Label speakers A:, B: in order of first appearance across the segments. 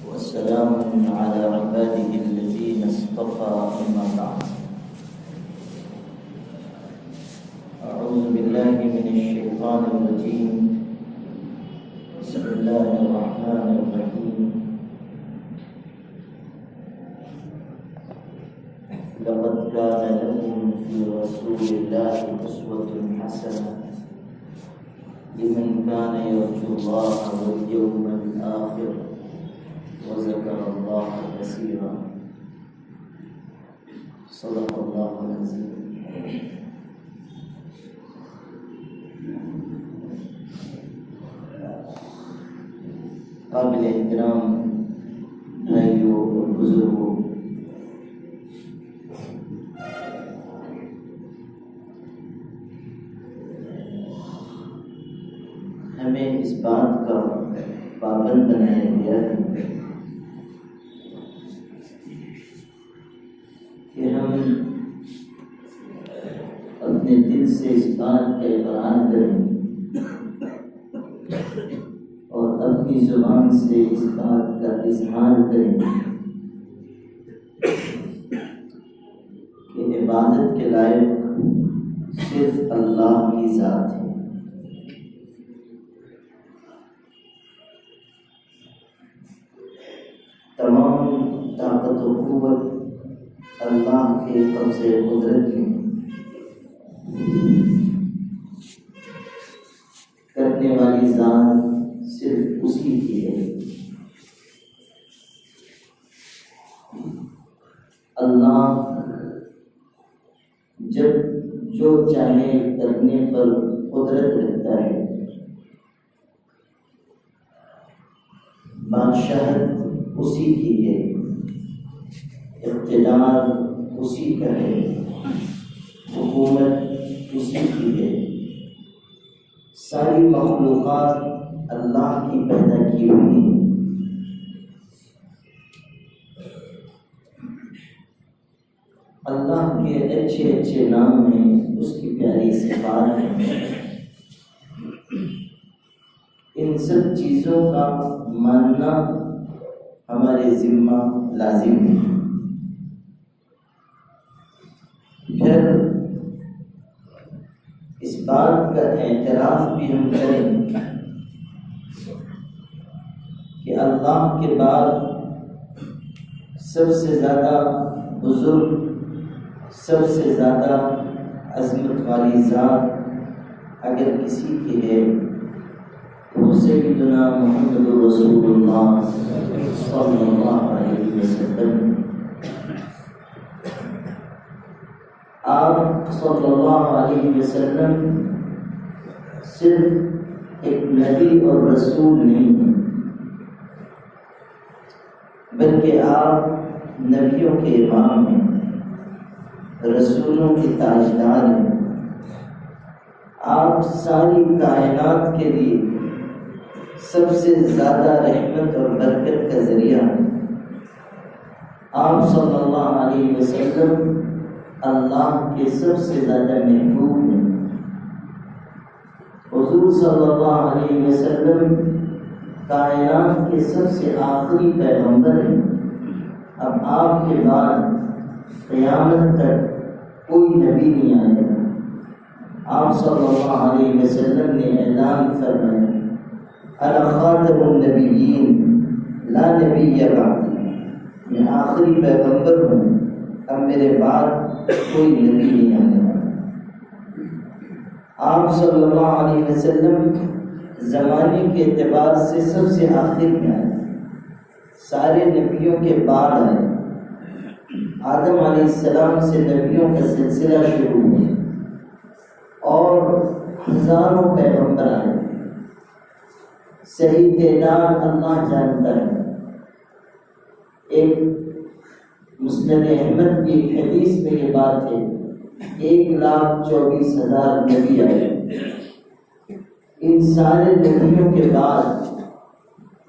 A: والسلام على عباده الذين اصطفى أما بعد. أعوذ بالله من الشيطان الرجيم. بسم الله الرحمن الرحيم. لقد كان لكم في رسول الله أسوة حسنة لمن كان يرجو الله واليوم الآخر وذكر الله كثيرا. صدق الله العظيم. قابل احترام بھائیوں اور بزرگوں، ہمیں اس بات کا پابند بنایا گیا ہے کہ ہم اپنے دل سے اس بات کا اقرار کریں اور اپنی زبان سے اس بات کا اظہار کریں کہ عبادت کے لائق صرف اللہ کی ذات ہے۔ تمام طاقت و قوت اللہ کے قبضے قدرت میں، کرنے والی ذات صرف اسی کی ہے۔ اللہ جب جو چاہے کرنے پر قدرت رکھتا ہے، بادشاہت اسی کی ہے، اقتدار اسی کا ہے، حکومت اسی کی ہے۔ ساری مخلوقات اللہ کی پیدا کی ہوئی ہیں۔ اللہ کے اچھے اچھے نام ہیں، اس کی پیاری صفات ہیں۔ ان سب چیزوں کا ماننا ہمارے ذمہ لازم ہے۔ پھر اس بات کا اعتراف بھی ہم کریں کہ اللہ کے بعد سب سے زیادہ بزرگ، سب سے زیادہ عظمت والی ذات اگر کسی کی ہے تو سیدنا محمد رسول اللہ صلی اللہ علیہ وسلم۔ آپ صلی اللہ علیہ وسلم صرف ایک نبی اور رسول نہیں ہیں، بلکہ آپ نبیوں کے امام ہیں، رسولوں کے تاجدار ہیں۔ آپ ساری کائنات کے لیے سب سے زیادہ رحمت اور برکت کا ذریعہ ہیں۔ آپ صلی اللہ علیہ وسلم اللہ کے سب سے زیادہ محبوب ہیں۔ حضور صلی اللہ علیہ وسلم کائنات کے سب سے آخری پیغمبر ہیں۔ اب آپ کے بعد قیامت تک کوئی نبی نہیں آئے گا۔ آپ صلی اللہ علیہ وسلم نے اعلان فرمایا، انا خاتم النبیین لا نبی بعدی، میں آخری پیغمبر ہوں، اب میرے بعد کوئی نبی نہیں آنے والا۔ آپ صلی اللہ علیہ وسلم زمانے کے اعتبار سے سب سے آخر میں آئے، سارے نبیوں کے بعد آئے۔ آدم علیہ السلام سے نبیوں کا سلسلہ شروع ہوا اور ہزاروں پیغمبر آئے۔ صحیح تعداد اللہ جانتا ہے۔ ایک مسند احمد کی حدیث میں یہ بات ہے، 1,24,000 نبی آئے۔ ان سارے نبیوں کے بعد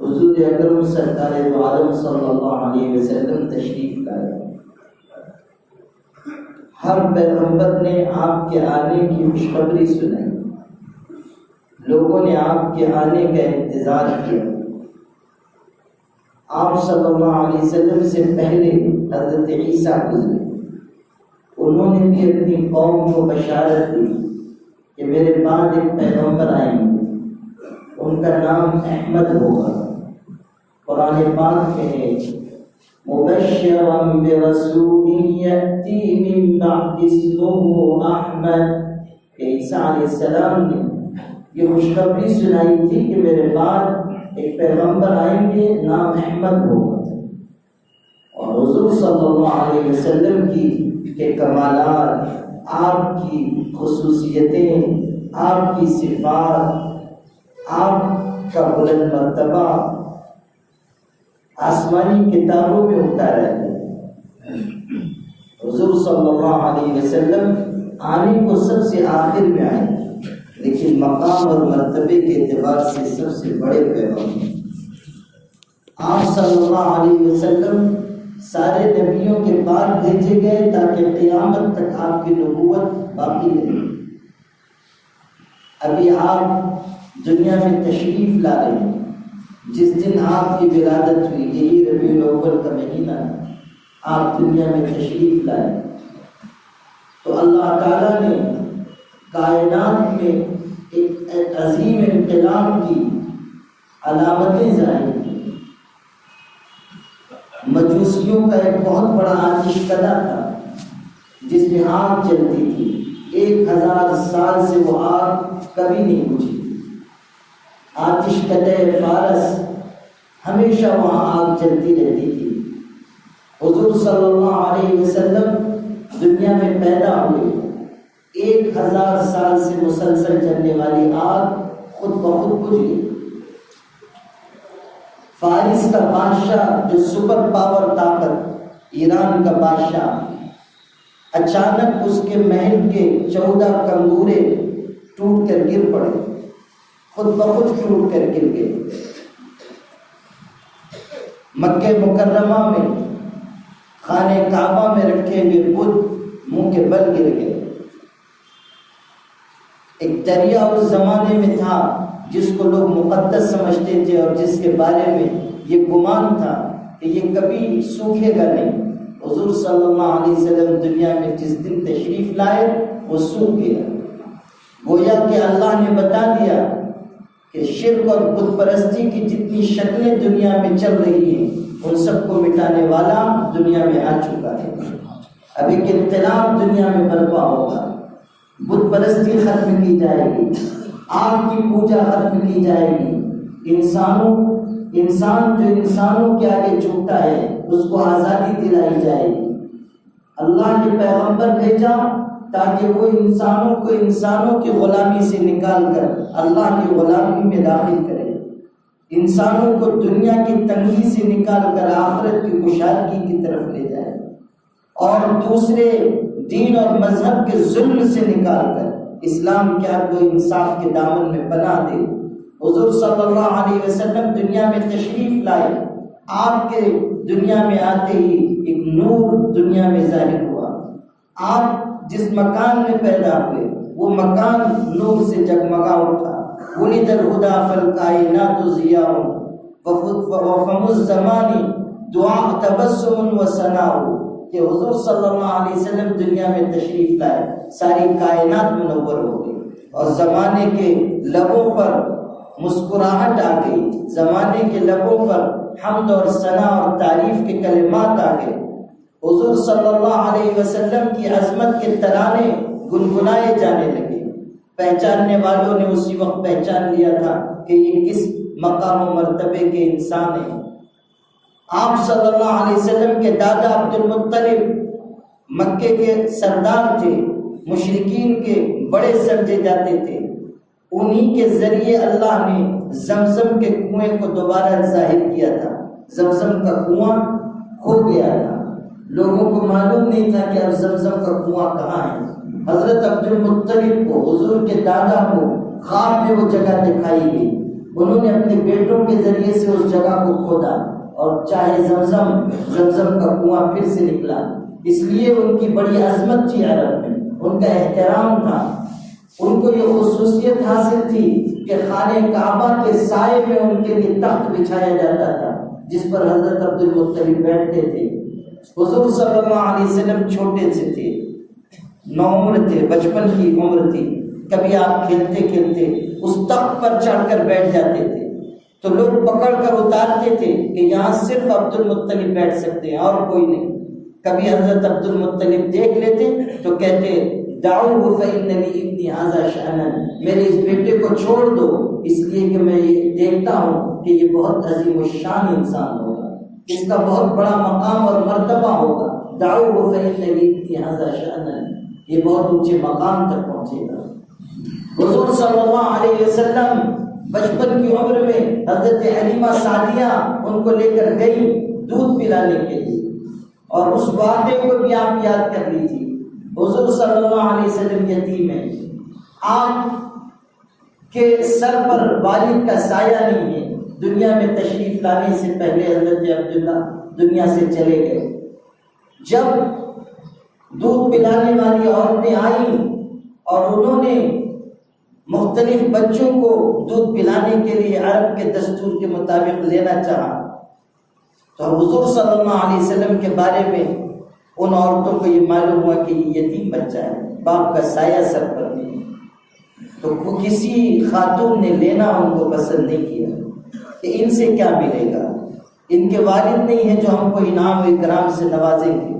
A: حضور اکرم سرکار دو عالم صلی اللہ علیہ وسلم تشریف لائے۔ ہر پیغمبر نے آپ کے آنے کی خوشخبری سنائی، لوگوں نے آپ کے آنے کا انتظار کیا۔ آپ صلی اللہ علیہ وسلم سے پہلے حضرت عیسیٰ گزرے، انہوں نے بھی اپنی قوم کو بشارت دی کہ میرے بعد ایک پیغمبر آئیں گے، ان کا نام احمد ہوگا۔ قرآن پاک میں ہے مبشرا برسول یأتی من بعد اسمہ احمد، کہ عیسیٰ علیہ السلام نے یہ خوشخبری سنائی تھی کہ میرے بعد ایک پیغمبر آئیں گے، نام احمد ہوگا۔ اور حضور صلی اللہ علیہ وسلم کی کے کمالات، آپ کی خصوصیتیں، آپ کی صفات، آپ کا بلند مرتبہ آسمانی کتابوں میں اتارا ہے۔ حضور صلی اللہ علیہ وسلم آنے کو سب سے آخر میں آئے، لیکن مقام اور مرتبے کے اعتبار سے سب سے بڑے پیغمبر۔ آپ صلی اللہ علیہ وسلم سارے نبیوں کے بعد بھیجے گئے تاکہ قیامت تک آپ کی نبوت باقی رہے۔ ابھی آپ دنیا میں تشریف لا رہے ہیں، جس دن آپ کی ولادت ہوئی یہی ربیع الاول کا مہینہ آپ دنیا میں تشریف لائے، تو اللہ تعالیٰ نے کائنات میں ایک عظیم انقلاب کی علامتیں ظاہر کی۔ مجوسیوں کا ایک بہت بڑا آتش کدہ تھا جس میں آگ جلتی تھی، 1000 سال سے وہ آگ کبھی نہیں بجھی۔ آتش کدہ فارس ہمیشہ وہاں آگ چلتی رہتی تھی۔ حضور صلی اللہ علیہ وسلم دنیا میں پیدا ہوئے، 1000 سال سے مسلسل چلنے والی آگ خود بخود بجھ گئی۔ فارس کا بادشاہ جو سپر پاور طاقت، ایران کا بادشاہ، اچانک اس کے محل کے 14 کنگورے ٹوٹ کر گر پڑے، خود بخود ٹوٹ کر گر گئے۔ مکہ مکرمہ میں خانہ کعبہ میں رکھے ہوئے بت منہ کے بل گر گئے۔ ایک دریا اس زمانے میں تھا جس کو لوگ مقدس سمجھتے تھے اور جس کے بارے میں یہ گمان تھا کہ یہ کبھی سوکھے گا نہیں، حضور صلی اللہ علیہ وسلم دنیا میں جس دن تشریف لائے وہ سوکھ گیا۔ گویا کہ اللہ نے بتا دیا کہ شرک اور بت پرستی کی جتنی شکلیں دنیا میں چل رہی ہیں ان سب کو مٹانے والا دنیا میں آ چکا ہے۔ اب ایک انقلاب دنیا میں برپا ہوگا، بت پرستی ختم کی جائے گی، آگ کی پوجا ختم کی جائے گی، انسان جو انسانوں کے آگے جھکتا ہے اس کو آزادی دلائی جائے گی۔ اللہ نے پیغمبر بھیجا تاکہ وہ انسانوں کو انسانوں کی غلامی سے نکال کر اللہ کی غلامی میں داخل کرے، انسانوں کو دنیا کی تنگی سے نکال کر آخرت کی کشادگی کی طرف لے جائے، اور دوسرے دین اور مذہب کے ظلم سے نکال کر اسلام کے عدل و انصاف کے دامن میں بنا دے۔ حضور صلی اللہ علیہ وسلم دنیا میں تشریف لائے، آپ کے دنیا میں آتے ہی ایک نور دنیا میں ظاہر ہوا۔ آپ جس مکان میں پیدا ہوئے وہ مکان نور سے جگمگا اٹھا۔ ولد الہدی فالکائنات ضیاء وفم الزمان دعاء تبسم وثناء، کہ حضور صلی اللہ علیہ وسلم دنیا میں تشریف لائے، ساری کائنات منور ہو گئی اور زمانے کے لبوں پر مسکراہٹ آ گئی، زمانے کے لبوں پر حمد اور ثنا اور تعریف کے کلمات آ گئے۔ حضور صلی اللہ علیہ وسلم کی عظمت کے ترانے گنگنائے جانے لگے۔ پہچاننے والوں نے اسی وقت پہچان لیا تھا کہ یہ کس مقام و مرتبے کے انسان ہیں۔ آپ صلی اللہ علیہ وسلم کے دادا عبد المطلب مکے کے سردار تھے، مشرکین کے بڑے سمجھے جاتے تھے۔ انہی کے ذریعے اللہ نے زمزم کے کنویں کو دوبارہ ظاہر کیا تھا۔ زمزم کا کنواں کھو گیا تھا، لوگوں کو معلوم نہیں تھا کہ اب زمزم کا کنواں کہاں ہے۔ حضرت عبد المطلب کو، حضور کے دادا کو، خواب میں وہ جگہ دکھائی گئی۔ انہوں نے اپنے بیٹوں کے ذریعے سے اس جگہ کو کھودا اور چاہے زمزم کا کنواں پھر سے نکلا۔ اس لیے ان کی بڑی عظمت تھی عرب میں، ان کا احترام تھا۔ ان کو یہ خصوصیت حاصل تھی کہ خانہ کعبہ کے سائے میں ان کے لیے تخت بچھایا جاتا تھا جس پر حضرت عبد المطلب بیٹھتے تھے۔ حضور صلی اللہ علیہ وسلم چھوٹے سے تھے، نوعمر تھے، بچپن کی عمر تھی۔ کبھی آپ کھیلتے کھیلتے اس تخت پر چڑھ کر بیٹھ جاتے تھے تو لوگ پکڑ کر اتارتے تھے کہ یہاں صرف عبد المطلب بیٹھ سکتے ہیں اور کوئی نہیں۔ کبھی حضرت عبد المطلب دیکھ لیتے تو کہتے دعوہ فإن لابنی ھذا شأنا، میرے اس بیٹے کو چھوڑ دو، اس لیے کہ میں یہ دیکھتا ہوں کہ یہ بہت عظیم الشان انسان ہوگا، اس کا بہت بڑا مقام اور مرتبہ ہوگا۔ دعوہ فإن لابنی ھذا شأنا، یہ بہت اونچے مقام تک پہنچے گا۔ حضور صلی اللہ علیہ وسلم بچپن کی عمر میں حضرت حلیمہ سعدیہ ان کو لے کر گئی دودھ پلانے کے لیے، اور اس واقعے کو بھی آپ یاد کر لیجیے۔ حضور صلی اللہ علیہ وسلم یتیم ہیں، آپ کے سر پر والد کا سایہ نہیں ہے۔ دنیا میں تشریف لانے سے پہلے حضرت عبداللہ دنیا سے چلے گئے۔ جب دودھ پلانے والی عورتیں آئیں اور انہوں نے مختلف بچوں کو دودھ پلانے کے لیے عرب کے دستور کے مطابق لینا چاہا تو حضور صلی اللہ علیہ وسلم کے بارے میں ان عورتوں کو یہ معلوم ہوا کہ یہ یتیم بچہ ہے، باپ کا سایہ سر پر نہیں، تو کسی خاتون نے لینا ان کو پسند نہیں کیا کہ ان سے کیا ملے گا، ان کے والد نہیں ہیں جو ہم کو انعام و اکرام سے نوازیں گے۔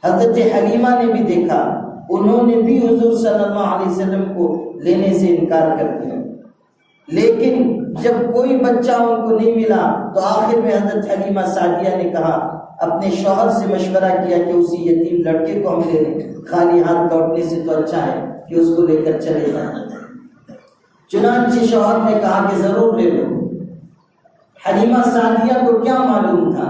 A: حضرت حلیمہ نے بھی دیکھا، انہوں نے بھی حضور صلی اللہ علیہ وسلم کو لینے سے انکار کر دیا، لیکن جب کوئی بچہ ان کو نہیں ملا تو آخر میں حضرت حلیمہ سعدیہ نے کہا، اپنے شوہر سے مشورہ کیا کہ اسی یتیم لڑکے کو ہم لے لیں، خالی ہاتھ لوٹنے سے تو اچھا ہے کہ اس کو لے کر چلے جائیں۔ چنانچہ شوہر نے کہا کہ ضرور لے لو۔ حلیمہ سعدیہ کو کیا معلوم تھا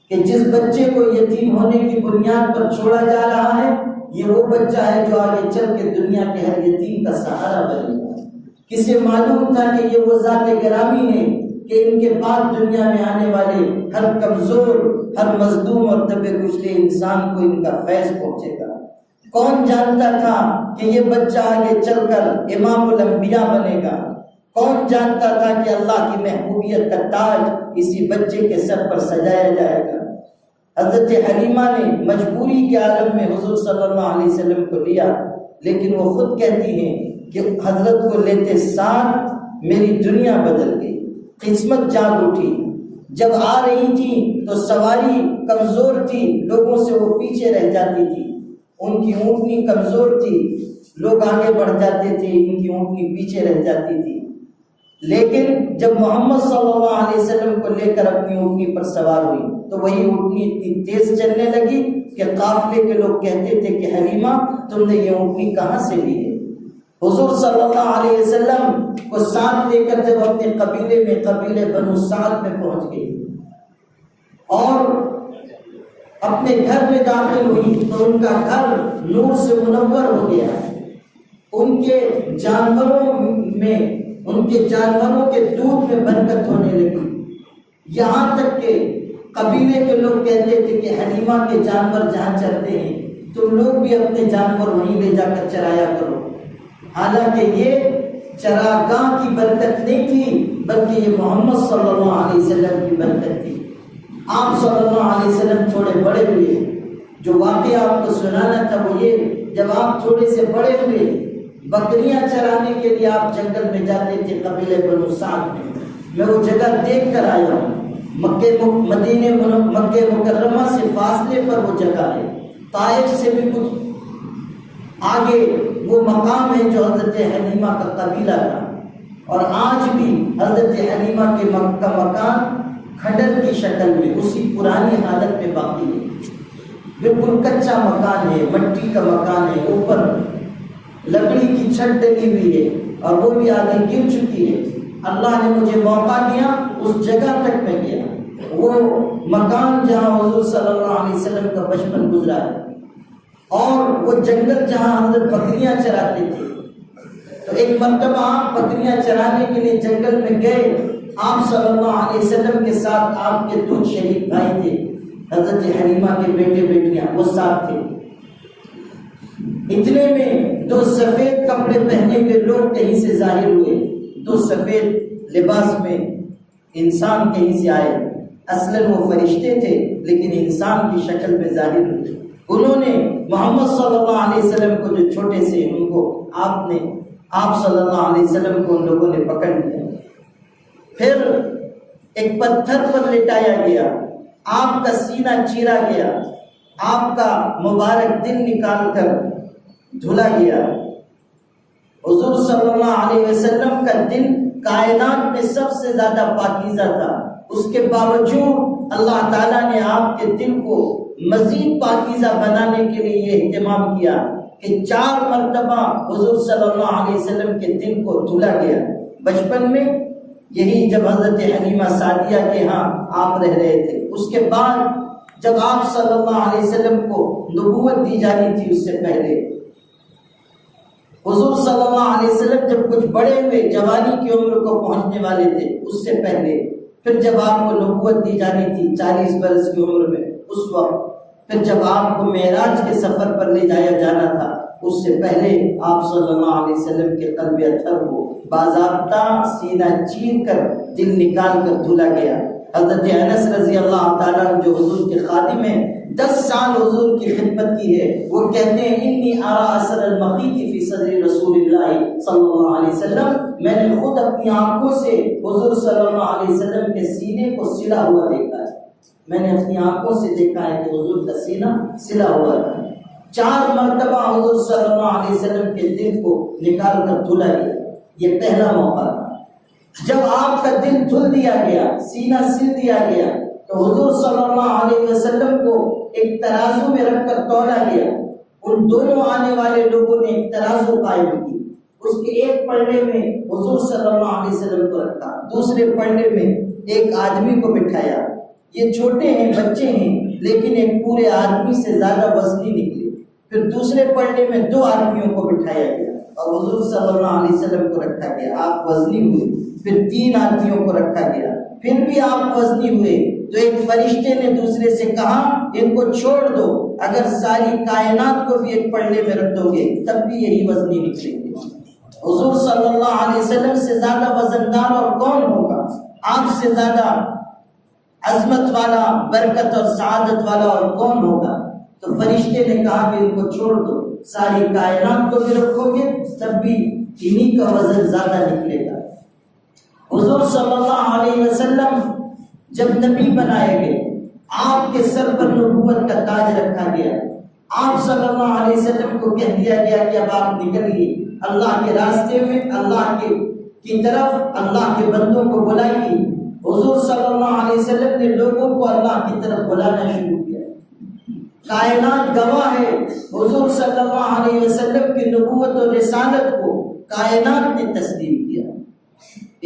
A: کہ جس بچے کو یتیم ہونے کی بنیاد پر چھوڑا جا رہا ہے یہ وہ بچہ ہے جو آگے چل کے دنیا کے ہر یتیم کا سہارا بنے گا۔ کسے معلوم تھا کہ یہ وہ ذات گرامی ہے کہ ان کے بعد دنیا میں آنے والے ہر کمزور، ہر مظلوم اور دبے کچلے انسان کو ان کا فیض پہنچے گا۔ کون جانتا تھا کہ یہ بچہ آگے چل کر امام الانبیاء بنے گا؟ کون جانتا تھا کہ اللہ کی محبوبیت کا تاج اسی بچے کے سر پر سجایا جائے گا؟ حضرت حلیمہ نے مجبوری کے عالم میں حضور صلی اللہ علیہ وسلم کو لیا، لیکن وہ خود کہتی ہیں کہ حضرت کو لیتے ساتھ میری دنیا بدل گئی، قسمت جاگ اٹھی۔ جب آ رہی تھی تو سواری کمزور تھی، لوگوں سے وہ پیچھے رہ جاتی تھی، ان کی اونٹنی کمزور تھی، لوگ آگے بڑھ جاتے تھے، ان کی اونٹنی پیچھے رہ جاتی تھی۔ لیکن جب محمد صلی اللہ علیہ وسلم کو لے کر اپنی اونٹنی پر سوار ہوئی تو وہی اونٹنی اتنی تیز چلنے لگی کہ قافلے کے لوگ کہتے تھے کہ حلیمہ تم نے یہ اونٹنی کہاں سے لی ہے؟ حضور صلی اللہ علیہ وسلم کو ساتھ لے کر جب اپنے قبیلے میں، قبیلے بنو سعد میں پہنچ گئی اور اپنے گھر میں داخل ہوئی تو ان کا گھر نور سے منور ہو گیا۔ ان کے جانوروں میں، ان کے جانوروں کے دودھ میں برکت ہونے لگی، یہاں تک کہ قبیلے کے لوگ کہتے تھے کہ حلیمہ کے جانور جہاں چرتے ہیں تم لوگ بھی اپنے جانور وہیں لے جا کر چرایا کرو۔ حالانکہ یہ چراگاہ کی برکت نہیں تھی بلکہ یہ محمد صلی اللہ علیہ وسلم کی برکت تھی۔ آپ صلی اللہ علیہ وسلم تھوڑے بڑے ہوئے، جو واقعہ آپ کو سنانا تھا وہ یہ، جب آپ تھوڑے سے بڑے ہوئے بکریاں چرانے کے لیے آپ جنگل میں جاتے تھے قبیلے بنو سعد میں وہ جگہ دیکھ کر آیا ہوں۔ مکہ مکرمہ سے فاصلے پر وہ جگہ ہے، طائف سے بھی کچھ آگے وہ مقام ہے جو حضرت حلیمہ کا قبیلہ تھا، اور آج بھی حضرت حلیمہ کے مکان کھنڈر کی شکل میں اسی پرانی حالت میں باقی ہے، بالکل کچا مکان ہے، مٹی کا مکان ہے، اوپر لکڑی کی چھت ڈلی ہوئی ہے، اور وہ بھی آگے گر چکی ہے. اللہ نے مجھے موقع دیا، اس جگہ تک میں گیا، وہ مکان جہاں حضور صلی اللہ علیہ وسلم کا بچپن گزرا ہے، اور وہ جنگل جہاں حضرت بکریاں چراتے تھے. تو ایک مرتبہ آپ بکریاں چرانے کے لیے جنگل میں گئے. آپ صلی اللہ علیہ وسلم کے ساتھ آپ کے دو شریک بھائی تھے، حضرت حلیمہ کے بیٹے بیٹیاں، وہ ساتھ تھے. اتنے میں دو سفید کپڑے پہنے ہوئے لوگ کہیں سے ظاہر ہوئے. دو سفید لباس میں انسان کہیں سے آئے. اصلاً وہ فرشتے تھے لیکن انسان کی شکل میں ظاہر ہوئے. انہوں نے محمد صلی اللہ علیہ وسلم کو، جو چھوٹے سے، ان کو آپ صلی اللہ علیہ وسلم کو ان لوگوں نے پکڑ لیا. پھر ایک پتھر پر لٹایا گیا، آپ کا سینہ چیرا گیا، آپ کا مبارک دل نکال کر دھلا گیا. حضور صلی اللہ علیہ وسلم کا دل کائنات میں سب سے زیادہ پاکیزہ تھا. اس کے باوجود اللہ تعالیٰ نے آپ کے دل کو مزید پاکیزہ بنانے کے لیے یہ اہتمام کیا کہ 4 مرتبہ حضور صلی اللہ علیہ وسلم کے دل کو دھلا گیا. بچپن میں یہی جب حضرت حلیمہ سعدیہ کے ہاں آپ رہ رہے تھے. اس کے بعد جب آپ صلی اللہ علیہ وسلم کو نبوت دی جانی تھی، اس سے پہلے حضور صلی اللہ علیہ وسلم جب کچھ بڑے ہوئے، جوانی کی عمر کو پہنچنے والے تھے، اس سے پہلے، پھر جب آپ کو نبوت دی جانی تھی 40 برس کی عمر میں، اس وقت، پھر جب آپ کو معراج کے سفر پر لے جایا جانا تھا، اس سے پہلے آپ صلی اللہ علیہ وسلم کے قلب اطہر کو باضابطہ سینہ چیر کر دل نکال کر دھلا گیا. حضرت انس رضی اللہ تعالیٰ جو حضور کے خادم ہیں، 10 سال حضور کی خدمت کی ہے، وہ کہتے ہیں انی ارا اثر المخیط فی صدر رسول اللہ صلی اللہ علیہ وسلم، میں نے خود اپنی آنکھوں سے حضور صلی اللہ علیہ وسلم کے سینے کو سلا ہوا دیکھا ہے. میں نے اپنی آنکھوں سے دیکھا ہے کہ حضور کا سینہ سلا ہوا تھا. 4 مرتبہ حضور صلی اللہ علیہ وسلم کے دل کو نکال کر دھلا گیا. یہ پہلا موقع تھا. جب آپ کا دل دھل دیا گیا، سینہ سل دیا گیا، تو حضور صلی اللہ علیہ وسلم کو ایک ترازو میں رکھ کر تولا گیا. ان دونوں آنے والے لوگوں نے ایک ترازو قائم کی. اس کے ایک پلڑے میں حضور صلی اللہ علیہ وسلم کو رکھا، دوسرے پلڑے میں ایک آدمی کو بٹھایا. یہ چھوٹے ہیں، بچے ہیں، لیکن ایک پورے آدمی سے زیادہ وزنی نکلے. پھر دوسرے پلڑے میں 2 آدمیوں کو بٹھایا گیا اور حضور صلی اللہ علیہ وسلم کو رکھا گیا. آپ وزنی ہوئے. پھر 3 آدمیوں کو رکھا گیا، پھر بھی آپ وزنی ہوئے. تو ایک فرشتے نے دوسرے سے کہا ان کو چھوڑ دو، اگر ساری کائنات کو بھی ایک پلڑے میں رکھ دو گے تب بھی یہی وزنی نکلیں گے. حضور صلی اللہ علیہ وسلم سے زیادہ وزندار اور کون ہوگا؟ آپ سے زیادہ عظمت والا، برکت اور سعادت والا اور کون ہوگا؟ تو فرشتے نے کہا کہ ان کو چھوڑ دو، ساری کائنات کو بھی رکھو گے تب بھی انہی کا وزن زیادہ نکلے گا. حضور صلی اللہ علیہ وسلم جب نبی بنائے گئے، آپ کے سر پر نبوت کا تاج رکھا گیا. آپ صلی اللہ علیہ وسلم کو کہہ دیا گیا کہ اب آپ نکلیے اللہ کے راستے میں، اللہ کی طرف، اللہ کے بندوں کو بلائیے. حضور صلی اللہ علیہ وسلم نے لوگوں کو اللہ کی طرف بلانا شروع کیا. کائنات گواہ ہے، حضور صلی اللہ علیہ وسلم کی نبوت اور رسالت کو کائنات نے تسلیم کیا.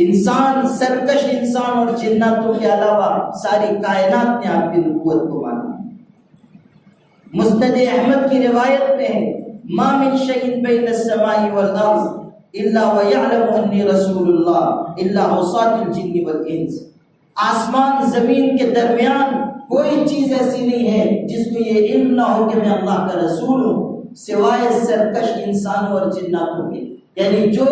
A: انسان، سرکش انسان اور جناتوں کے علاوہ ساری کائنات نے آپ کی نبوت کو مانا. مسند احمد کی روایت میں ہے ما من شيء بين السماء والارض الا ويعلم اني رسول الله الا عصاة الجن والانس. آسمان زمین کے درمیان کوئی چیز ایسی نہیں ہے جس کو یہ علم نہ ہو کہ میں اللہ کا رسول ہوں، سوائے سرکش انسانوں اور جناتوں کے. یعنی جو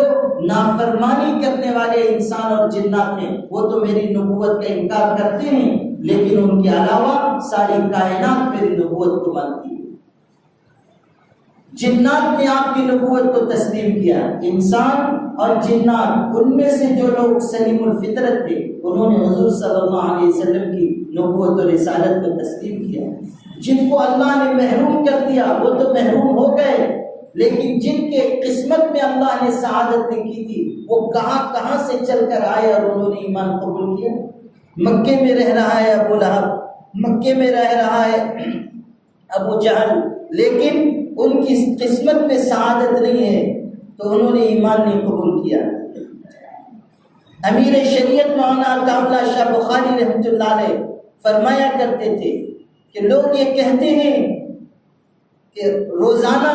A: نافرمانی کرنے والے انسان اور جنات ہیں وہ تو میری نبوت کا انکار کرتے ہیں، لیکن ان کے علاوہ ساری کائنات میری نبوت کو مانتی ہے. جنات نے آپ کی نبوت کو تسلیم کیا. انسان اور جنات، ان میں سے جو لوگ سلیم الفطرت تھے انہوں نے حضور صلی اللہ علیہ وسلم کی نبوت اور رسالت کو تسلیم کیا. جن کو اللہ نے محروم کر دیا وہ تو محروم ہو گئے، لیکن جن کے قسمت میں اللہ نے سعادت لکھی تھی وہ کہاں کہاں سے چل کر آئے اور انہوں نے ایمان قبول کیا. مکے میں رہ رہا ہے ابو لہب، مکے میں رہ رہا ہے ابو جہل، لیکن ان کی قسمت میں سعادت نہیں ہے تو انہوں نے ایمان نہیں قبول کیا۔ امیر شریعت مولانا عطا اللہ شاہ بخاری رحمۃ اللہ علیہ فرمایا کرتے تھے کہ لوگ یہ کہتے ہیں کہ روزانہ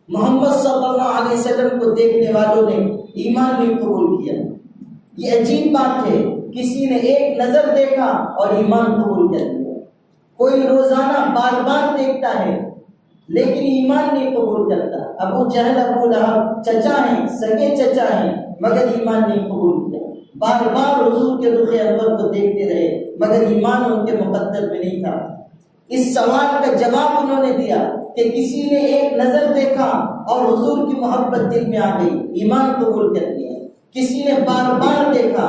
A: محمد صلی اللہ علیہ وسلم کو دیکھنے والوں نے ایمان نہیں قبول کیا۔ یہ عجیب بات ہے، کسی نے ایک نظر دیکھا اور ایمان قبول کر لیا۔ کوئی روزانہ بار بار دیکھتا ہے لیکن ایمان نہیں قبول کرتا۔ ابو جہل ابو لہب چچا ہیں، سگے چچا ہیں، مگر ایمان نہیں قبول کیا۔ بار بار حضور کے رخ انور کو دیکھتے رہے مگر ایمان ان کے مقدر میں نہیں تھا۔ اس سوال کا جواب انہوں نے دیا کہ کسی نے ایک نظر دیکھا اور حضور کی محبت دل میں آ گئی، ایمان قبول کر لیا۔ کسی نے بار بار دیکھا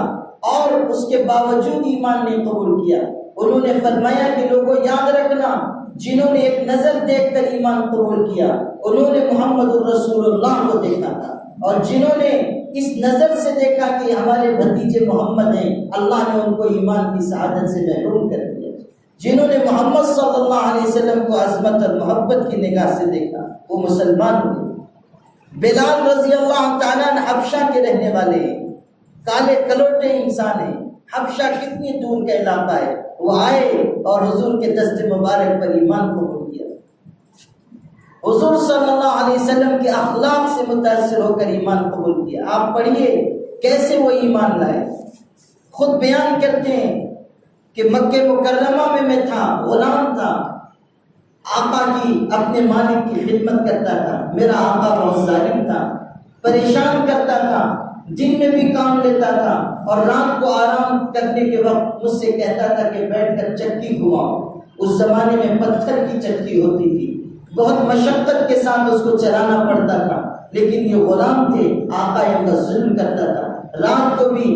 A: اور اس کے باوجود ایمان نہیں قبول کیا۔ انہوں نے فرمایا کہ لوگوں یاد رکھنا، جنہوں نے ایک نظر دیکھ کر ایمان قبول کیا انہوں نے محمد الرسول اللہ کو دیکھا تھا، اور جنہوں نے اس نظر سے دیکھا کہ ہمارے بھتیجے محمد ہیں، اللہ نے ان کو ایمان کی سعادت سے محروم کر دیا۔ جنہوں نے محمد صلی اللہ علیہ وسلم کو عظمت اور محبت کی نگاہ سے دیکھا وہ مسلمان ہوئے۔ بلال رضی اللہ تعالیٰ عنہ حبشہ کے رہنے والے ہیں، کالے کلوٹے انسان ہیں۔ حبشہ کتنی دور کا علاقہ ہے، وہ آئے اور حضور کے دست مبارک پر ایمان قبول کیا۔ حضور صلی اللہ علیہ وسلم کے اخلاق سے متاثر ہو کر ایمان قبول کیا۔ آپ پڑھیے کیسے وہ ایمان لائے، خود بیان کرتے ہیں کہ مکہ مکرمہ میں تھا، غلام تھا، آقا کی اپنے مالک کی خدمت کرتا تھا، میرا آقا بہت ظالم تھا، پریشان کرتا تھا، دن میں بھی کام لیتا تھا اور رات کو آرام کرنے کے وقت مجھ سے کہتا تھا کہ بیٹھ کر چکی گھماؤ۔ اس زمانے میں پتھر کی چکی ہوتی تھی، بہت مشقت کے ساتھ اس کو چلانا پڑتا تھا، لیکن یہ غلام تھے، آقا ان کا ظلم کرتا تھا، رات کو بھی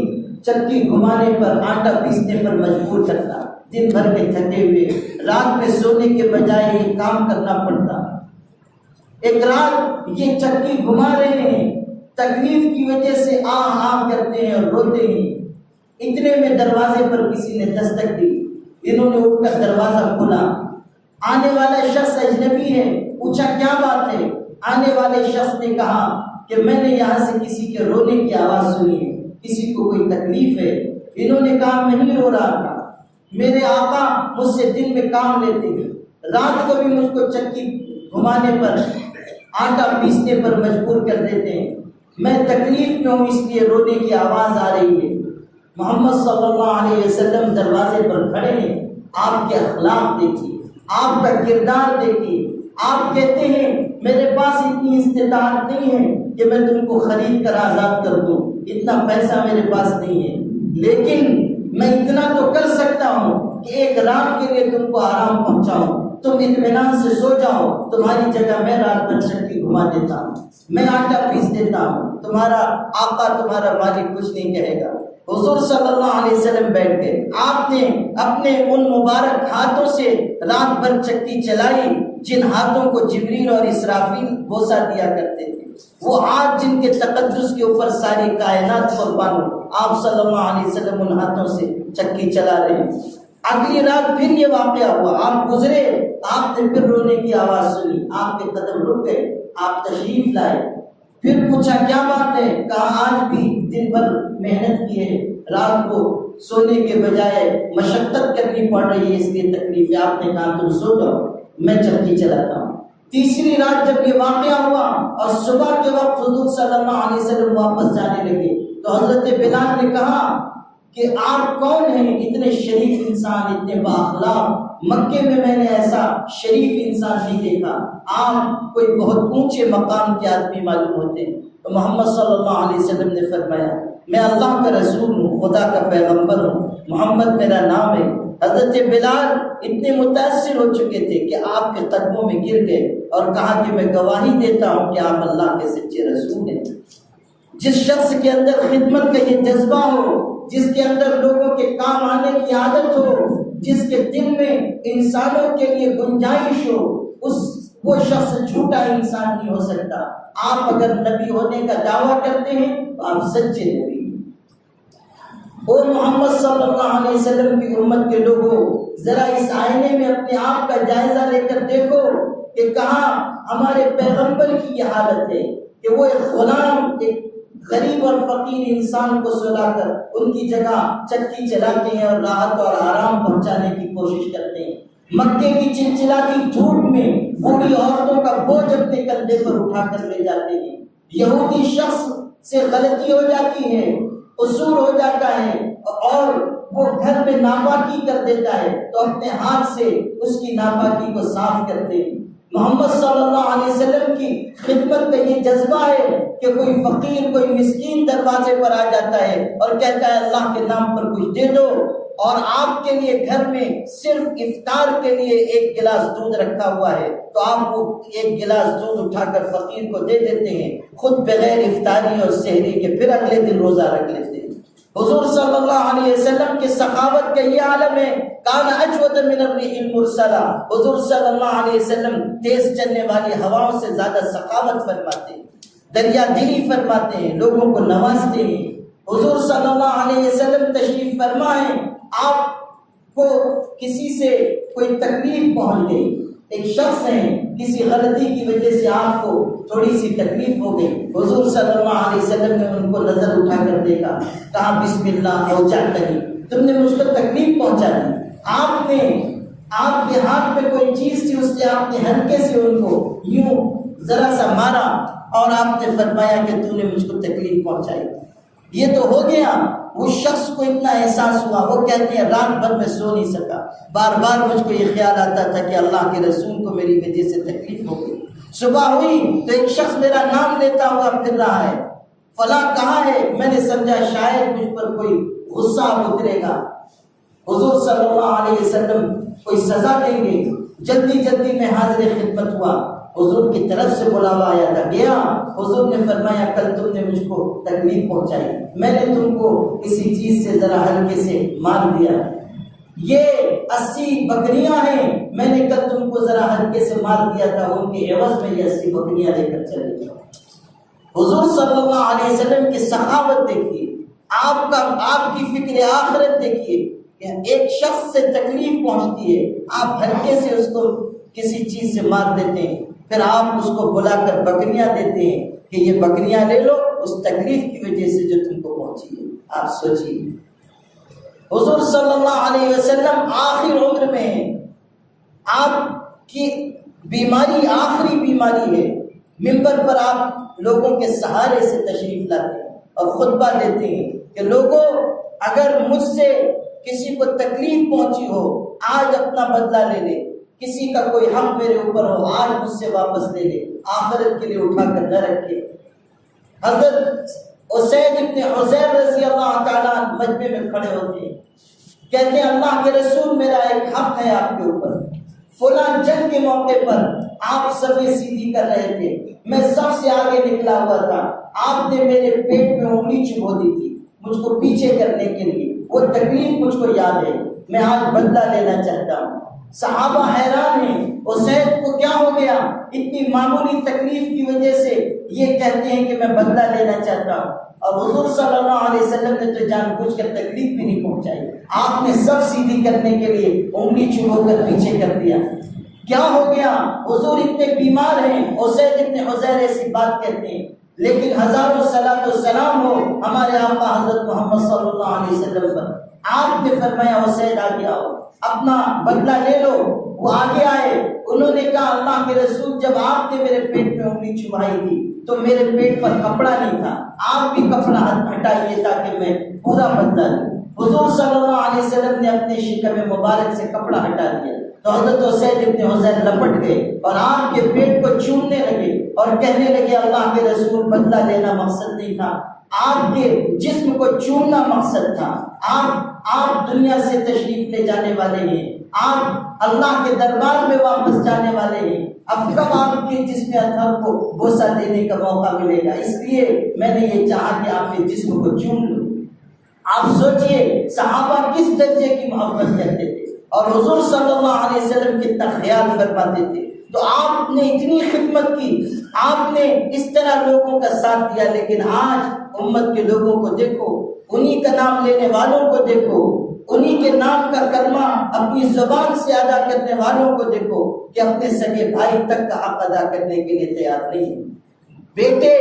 A: چکی گھمانے پر، آٹا پیسنے پر مجبور کرتا، دن بھر کے تھکے ہوئے رات میں سونے کے بجائے یہ کام کرنا پڑتا۔ ایک رات یہ چکی گھما رہے ہیں، تکلیف کی وجہ سے آہ کرتے ہیں اور روتے ہیں، اتنے میں دروازے پر کسی نے دستک دی، انہوں نے اٹھ کر دروازہ کھولا۔ آنے والا شخص اجنبی ہے، پوچھا کیا بات ہے؟ آنے والے شخص نے کہا کہ میں نے یہاں سے کسی کے رونے کی آواز سنی ہے، کسی کو کوئی تکلیف ہے۔ انہوں نے کہا میں نہیں رو رہا تھا، میرے آقا مجھ سے دن میں کام لیتے ہیں، رات کو بھی مجھ کو چکی گھمانے پر، آٹا پیسنے پر مجبور کر دیتے ہیں، میں تکلیف میں ہوں اس لیے رونے کی آواز آ رہی ہے۔ محمد صلی اللہ علیہ وسلم دروازے پر کھڑے ہیں، آپ کے اخلاق دیکھیے، آپ کا کردار دیکھیے۔ آپ کہتے ہیں میرے پاس اتنی استطاعت نہیں ہے کہ میں تم کو خرید کر آزاد کر دوں، اتنا پیسہ میرے پاس نہیں ہے، لیکن میں اتنا تو کر سکتا ہوں کہ ایک رات کے لیے تم کو آرام پہنچاؤں، تم اطمینان سے سو جاؤ، تمہاری جگہ میں رات بھر چکی گھما دیتا ہوں، میں آٹا پیس دیتا ہوں، تمہارا آقا تمہارا مالک کچھ نہیں کہے گا۔ حضور صلی اللہ علیہ وسلم بیٹھ گئے، آپ نے اپنے ان مبارک ہاتھوں سے رات بھر چکی چلائی جن ہاتھوں کو جبریل اور اسرافیل بوسہ دیا کرتے تھے، وہ ہاتھ جن کے تقدس کے اوپر ساری کائنات قربان ہو، آپ صلی اللہ علیہ وسلم ان ہاتھوں سے چکی چلا رہے ہیں۔ اگلی رات پھر یہ واقعہ ہوا، آپ گزرے، آپ نے پھر رونے کی آواز سنی، آپ کے قدم رک گئے، آپ تشریف لائے، پھر پوچھا کیا بات ہے؟ کہا آج بھی دن بھر محنت کی ہے، رات کو سونے کے بجائے مشقت کرنی پڑ رہی ہے اس لیے تکلیف ہے۔ آپ نے کہا تم سو جاؤ، میں چکی چلاتا ہوں۔ تیسری رات جب یہ واقعہ ہوا اور صبح کے وقت حضور صلی اللہ علیہ وسلم واپس جانے لگے تو حضرت بلال نے کہا کہ آپ کون ہیں؟ اتنے شریف انسان، اتنے بااخلاق، مکے میں نے ایسا شریف انسان نہیں دیکھا، آپ کوئی بہت اونچے مقام کے آدمی معلوم ہوتے ہیں۔ تو محمد صلی اللہ علیہ وسلم نے فرمایا میں اللہ کا رسول ہوں، خدا کا پیغمبر ہوں، محمد میرا نام ہے۔ حضرت بلال اتنے متاثر ہو چکے تھے کہ آپ کے قدموں میں گر گئے اور کہا کہ میں گواہی دیتا ہوں کہ آپ اللہ کے سچے رسول ہیں۔ جس شخص کے اندر خدمت کا یہ جذبہ ہو، جس کے اندر لوگوں کے کام آنے کی عادت ہو، جس کے دل میں انسانوں کے لیے گنجائش ہو، وہ شخص جھوٹا انسان نہیں ہو سکتا۔ آپ اگر نبی ہونے کا دعویٰ کرتے ہیں تو آپ سچے نبی ہیں۔ اور محمد صلی اللہ علیہ وسلم کی امت کے لوگوں، ذرا اس آئینے میں اپنے آپ کا جائزہ لے کر دیکھو کہ کہاں ہمارے پیغمبر کی یہ حالت ہے کہ وہ ایک غلام، ایک غریب اور فقیر انسان کو سلا کر ان کی جگہ چکی چلاتے ہیں اور راحت اور آرام پہنچانے کی کوشش کرتے ہیں۔ مکے کی چلچلاتی دھوپ میں بوڑھی عورتوں کا بوجھ اپنے کندھے پر اٹھا کر لے جاتے ہیں۔ یہودی شخص سے غلطی ہو جاتی ہے، قصور ہو جاتا ہے اور وہ گھر میں ناپاکی کر دیتا ہے تو اپنے ہاتھ سے اس کی ناپاکی کو صاف کرتے ہیں۔ محمد صلی اللہ علیہ وسلم کی خدمت کا یہ جذبہ ہے کہ کوئی فقیر کوئی مسکین دروازے پر آ جاتا ہے اور کہتا ہے اللہ کے نام پر کچھ دے دو، اور آپ کے لیے گھر میں صرف افطار کے لیے ایک گلاس دودھ رکھا ہوا ہے تو آپ وہ ایک گلاس دودھ اٹھا کر فقیر کو دے دیتے ہیں، خود بغیر افطاری اور سحری کے پھر اگلے دن روزہ رکھ لیتے ہیں۔ حضور صلی اللہ علیہ وسلم کی سخاوت کا یہ عالم ہے، کان اجود من الريح المرسلہ، حضور صلی اللہ علیہ وسلم تیز چلنے والی ہواؤں سے زیادہ سخاوت فرماتے ہیں، دریا دلی فرماتے ہیں، لوگوں کو نوازتے ہیں۔ حضور صلی اللہ علیہ وسلم تشریف فرما ہے، آپ کو کسی سے کوئی تکلیف پہنچ گئی، ایک شخص ہے کسی غلطی کی وجہ سے آپ کو تھوڑی سی تکلیف ہو گئی، حضور صلی اللہ علیہ وسلم نے ان کو نظر اٹھا کر دیکھا، کہا بسم اللہ اوجعتنی، تم نے مجھ کو تکلیف پہنچا دی، آپ کے ہاتھ میں کوئی چیز تھی، اس نے آپ نے ہلکے سے ان کو یوں ذرا سا مارا اور آپ نے فرمایا کہ تو نے مجھ کو تکلیف پہنچائی۔ یہ تو ہو گیا، وہ شخص کو اتنا احساس ہوا، وہ کہتے ہیں رات بھر میں سو نہیں سکا، بار بار مجھ کو یہ خیال آتا تھا کہ اللہ کے رسول کو میری وجہ سے تکلیف ہو گئی۔ صبح ہوئی تو ایک شخص میرا نام لیتا ہوا پھر رہا ہے، فلاں کہاں ہے؟ میں نے سمجھا شاید مجھ پر کوئی غصہ اترے گا، حضور صلی اللہ علیہ وسلم کوئی سزا دیں گے، جلدی جلدی میں حاضر خدمت ہوا، حضور کی طرف سے بلاوا آیا تھا، گیا، حضور نے فرمایا کل تم نے مجھ کو تکلیف پہنچائی، میں نے تم کو کسی چیز سے ذرا ہلکے سے مار دیا، یہ 80 بکریاں ہیں، میں نے کل تم کو ذرا ہلکے سے مار دیا تھا، ان کے عوض میں یہ 80 بکریاں لے کر چلے جاؤ۔ حضور صلی اللہ علیہ وسلم کی سخاوت دیکھیے، آپ کی فکر آخرت دیکھیے، ایک شخص سے تکلیف پہنچتی ہے، آپ ہلکے سے اس کو کسی چیز سے مار دیتے ہیں، پھر آپ اس کو بلا کر بکریاں دیتے ہیں کہ یہ بکریاں لے لو اس تکلیف کی وجہ سے جو تم کو پہنچی ہے۔ آپ سوچیے، حضور صلی اللہ علیہ وسلم آخر عمر میں ہیں، آپ کی بیماری آخری بیماری ہے، منبر پر آپ لوگوں کے سہارے سے تشریف لاتے ہیں اور خطبہ دیتے ہیں کہ لوگوں اگر مجھ سے کسی کو تکلیف پہنچی ہو آج اپنا بدلہ لے لے، کسی کا کوئی حق میرے اوپر ہو آج مجھ سے واپس لے لے، آخرت کے لیے اٹھا کر نہ رکھے۔ حضرت اسید ابن حضیر رضی اللہ تعالیٰ مجمع میں کھڑے ہوتے ہیں، کہتے ہیں اللہ کے رسول میرا ایک حق ہے آپ کے اوپر، فلاں جنگ کے موقع پر آپ صفیں سیدھی کر رہے تھے، میں سب سے آگے نکلا ہوا تھا، آپ نے میرے پیٹ میں انگلی چبھو دی تھی مجھ کو پیچھے کرنے کے لیے، وہ تکلیف مجھ کو یاد ہے، میں آج بدلہ لینا چاہتا ہوں۔ صحابہ حیران ہیں، اسید کو کیا ہو گیا، اتنی معمولی تکلیف کی وجہ سے یہ کہتے ہیں کہ میں بدلہ لینا چاہتا ہوں، اور حضور صلی اللہ علیہ وسلم نے تو جان بوجھ کر تکلیف بھی نہیں پہنچائی، آپ نے سب سیدھی کرنے کے لیے انگلی چبھو کر پیچھے کر دیا۔ کیا ہو گیا، حضور اتنے بیمار ہیں، اسید ابن حضیر ایسی بات کہتے ہیں، لیکن ہزاروں صلاۃ و سلام ہو ہمارے آقا حضرت محمد صلی اللہ علیہ وسلم پر، آپ نے فرمایا اسید آگے آؤ اپنا بدلہ لے لو، وہ آگے آئے، انہوں نے کہا اللہ کے رسول جب آپ نے میرے پیٹ میں انگلی چبھائی تھی تو میرے پیٹ پر کپڑا نہیں تھا، آپ بھی کپڑا ہٹائیے تاکہ میں پورا بدلہ لوں۔ حضور صلی اللہ علیہ وسلم نے اپنے شکم مبارک سے کپڑا ہٹا دیا تو حضرت اسید ابن حضیر لپٹ گئے اور آپ کے پیٹ کو چومنے لگے اور کہنے لگے اللہ کے رسول بدلہ لینا مقصد نہیں تھا، آپ کے جسم کو چومنا مقصد تھا، آپ دنیا سے تشریف لے جانے والے ہیں، آپ اللہ کے دربار میں واپس جانے والے ہیں، اب کب آپ کے جسم اطہر کو بوسہ دینے کا موقع ملے گا، اس لیے میں نے یہ چاہا کہ آپ کے جسم کو چوم لوں۔ آپ سوچئے صحابہ کس درجے کی محبت کرتے تھے اور حضور صلی اللہ علیہ وسلم کتنا خیال فرماتے تھے، تو آپ نے اتنی خدمت کی، آپ نے اس طرح لوگوں کا ساتھ دیا، لیکن آج امت کے لوگوں کو دیکھو، انہی کا نام لینے والوں کو دیکھو، انہی کے نام کا کلمہ اپنی زبان سے ادا کرنے والوں کو دیکھو کہ اپنے سگے بھائی تک کا حق ادا کرنے کے لیے تیار نہیں۔ بیٹے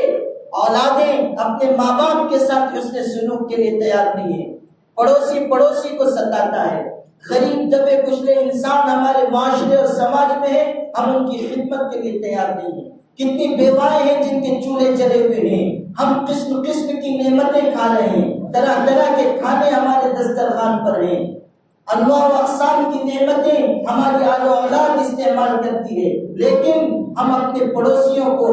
A: اولادیں اپنے ماں باپ کے ساتھ حسن سلوک کے لیے تیار نہیں ہیں، پڑوسی کو ستاتا ہے، غریب دبے کچلے انسان ہمارے معاشرے اور سماج میں ہیں، ہم ان کی خدمت کے لیے تیار نہیں ہیں۔ کتنی بیوائیں ہیں جن کے چولہے جلے ہوئے ہیں، ہم قسم قسم کی نعمتیں کھا رہے ہیں، طرح طرح کے کھانے ہمارے دسترخوان پر ہیں، انواع و اقسام کی نعمتیں ہماری آل و اولاد استعمال کرتی ہے، لیکن ہم اپنے پڑوسیوں کو،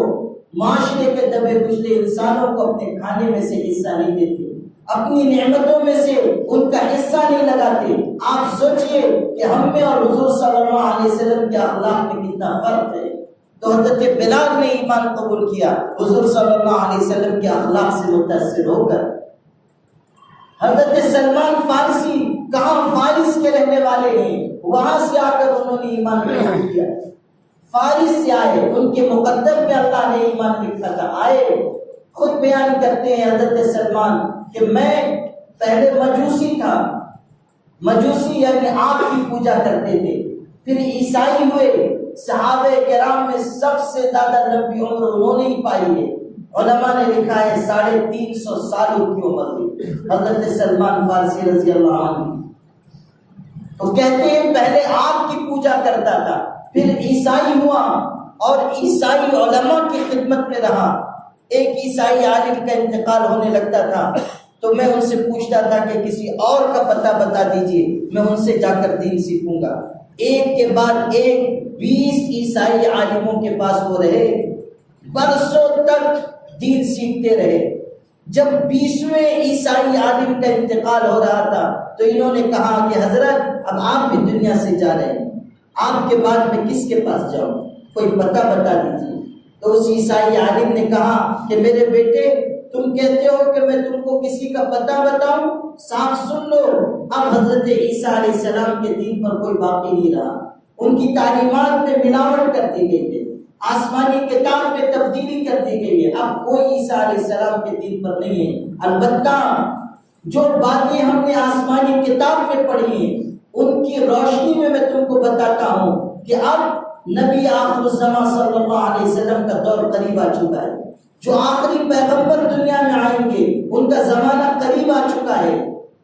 A: معاشرے کے دبے کچلے انسانوں کو اپنے کھانے میں سے حصہ نہیں دیتے، اپنی نعمتوں میں سے ان کا حصہ نہیں لگاتے۔ آپ سوچئے کہ ہم میں اور حضور صلی اللہ علیہ وسلم کے اخلاق میں کتنا فرق ہے۔ تو حضرت بلال نے ایمان قبول کیا حضور صلی اللہ علیہ وسلم کے اخلاق سے متاثر ہو کر۔ حضرت سلمان فارسی کہاں فارس کے رہنے والے ہیں، وہاں سے آ کر انہوں نے ایمان قبول کیا، فارس سے آئے، ان کے مقدر میں اللہ نے ایمان لکھا تھا، آئے، خود بیان کرتے ہیں حضرت سلمان کہ میں پہلے مجوسی تھا، مجوسی یعنی آگ کی پوجا کرتے تھے، پھر عیسائی ہوئے، صحابہ کرام میں سب سے زیادہ لمبی عمر انہوں نے ہی پائی ہے، علماء نے لکھا ہے 350 سال کی عمر تھی حضرت سلمان فارسی رضی اللہ عنہ۔ تو کہتے ہیں پہلے آگ کی پوجا کرتا تھا، پھر عیسائی ہوا اور عیسائی علماء کی خدمت میں رہا۔ ایک عیسائی عالم کا انتقال ہونے لگتا تھا تو میں ان سے پوچھتا تھا کہ کسی اور کا پتہ بتا دیجئے، میں ان سے جا کر دین سیکھوں گا۔ ایک کے بعد ایک 20 عیسائی عالموں کے پاس وہ رہے، برسوں تک دین سیکھتے رہے۔ جب 20ویں عیسائی عالم کا انتقال ہو رہا تھا تو انہوں نے کہا کہ حضرت اب آپ بھی دنیا سے جا رہے ہیں، آپ کے بعد میں کس کے پاس جاؤں، کوئی پتہ بتا دیجیے۔ تو اس عیسائی عالم نے کہا کہ میرے بیٹے تم کہتے ہو کہ میں تم کو کسی کا پتہ بتاؤں، صاف سن لو، اب حضرت عیسیٰ علیہ السلام کے دین پر کوئی باقی نہیں رہا، ان کی تعلیمات میں ملاوٹ کر دی گئی ہے، آسمانی کتاب میں تبدیلی کر دی گئی ہے، اب کوئی عیسیٰ علیہ السلام کے دین پر نہیں ہے۔ البتہ جو باتیں ہم نے آسمانی کتاب میں پڑھی ہیں ان کی روشنی میں تم کو بتاتا ہوں کہ اب نبی آخر الزمان صلی اللہ علیہ وسلم کا دور قریب آ چکا ہے، جو آخری پیغمبر دنیا میں آئیں گے ان کا زمانہ قریب آ چکا ہے،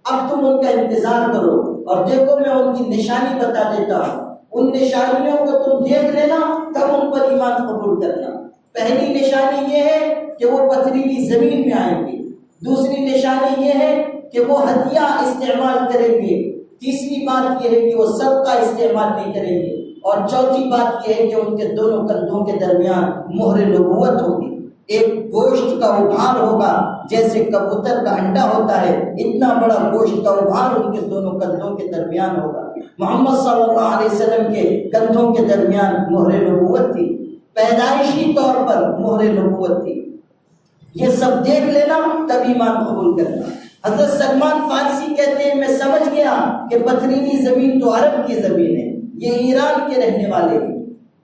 A: اب تم ان کا انتظار کرو اور دیکھو میں ان کی نشانی بتا دیتا ہوں، ان نشانیوں کو تم دیکھ لینا تب ان پر ایمان قبول کرنا۔ پہلی نشانی یہ ہے کہ وہ پتھریلی زمین میں آئیں گے، دوسری نشانی یہ ہے کہ وہ ہدیہ استعمال کریں گے، تیسری بات یہ ہے کہ وہ صدقہ استعمال نہیں کریں گے، اور چوتھی بات یہ ہے کہ ان کے دونوں کندھوں کے درمیان مہر نبوت ہوگی، ایک گوشت کا ابھار ہوگا جیسے کبوتر کا انڈا ہوتا ہے، اتنا بڑا گوشت کا ابھار ان کے دونوں کندھوں کے درمیان ہوگا۔ محمد صلی اللہ علیہ وسلم کے کندھوں کے درمیان مہر نبوت تھی، پیدائشی طور پر مہر نبوت تھی، یہ سب دیکھ لینا تب ایمان قبول کرنا۔ حضرت سلمان فارسی کہتے ہیں میں سمجھ گیا کہ پتھریلی زمین تو عرب کی زمین ہے، یہ ایران کے رہنے والے ہیں،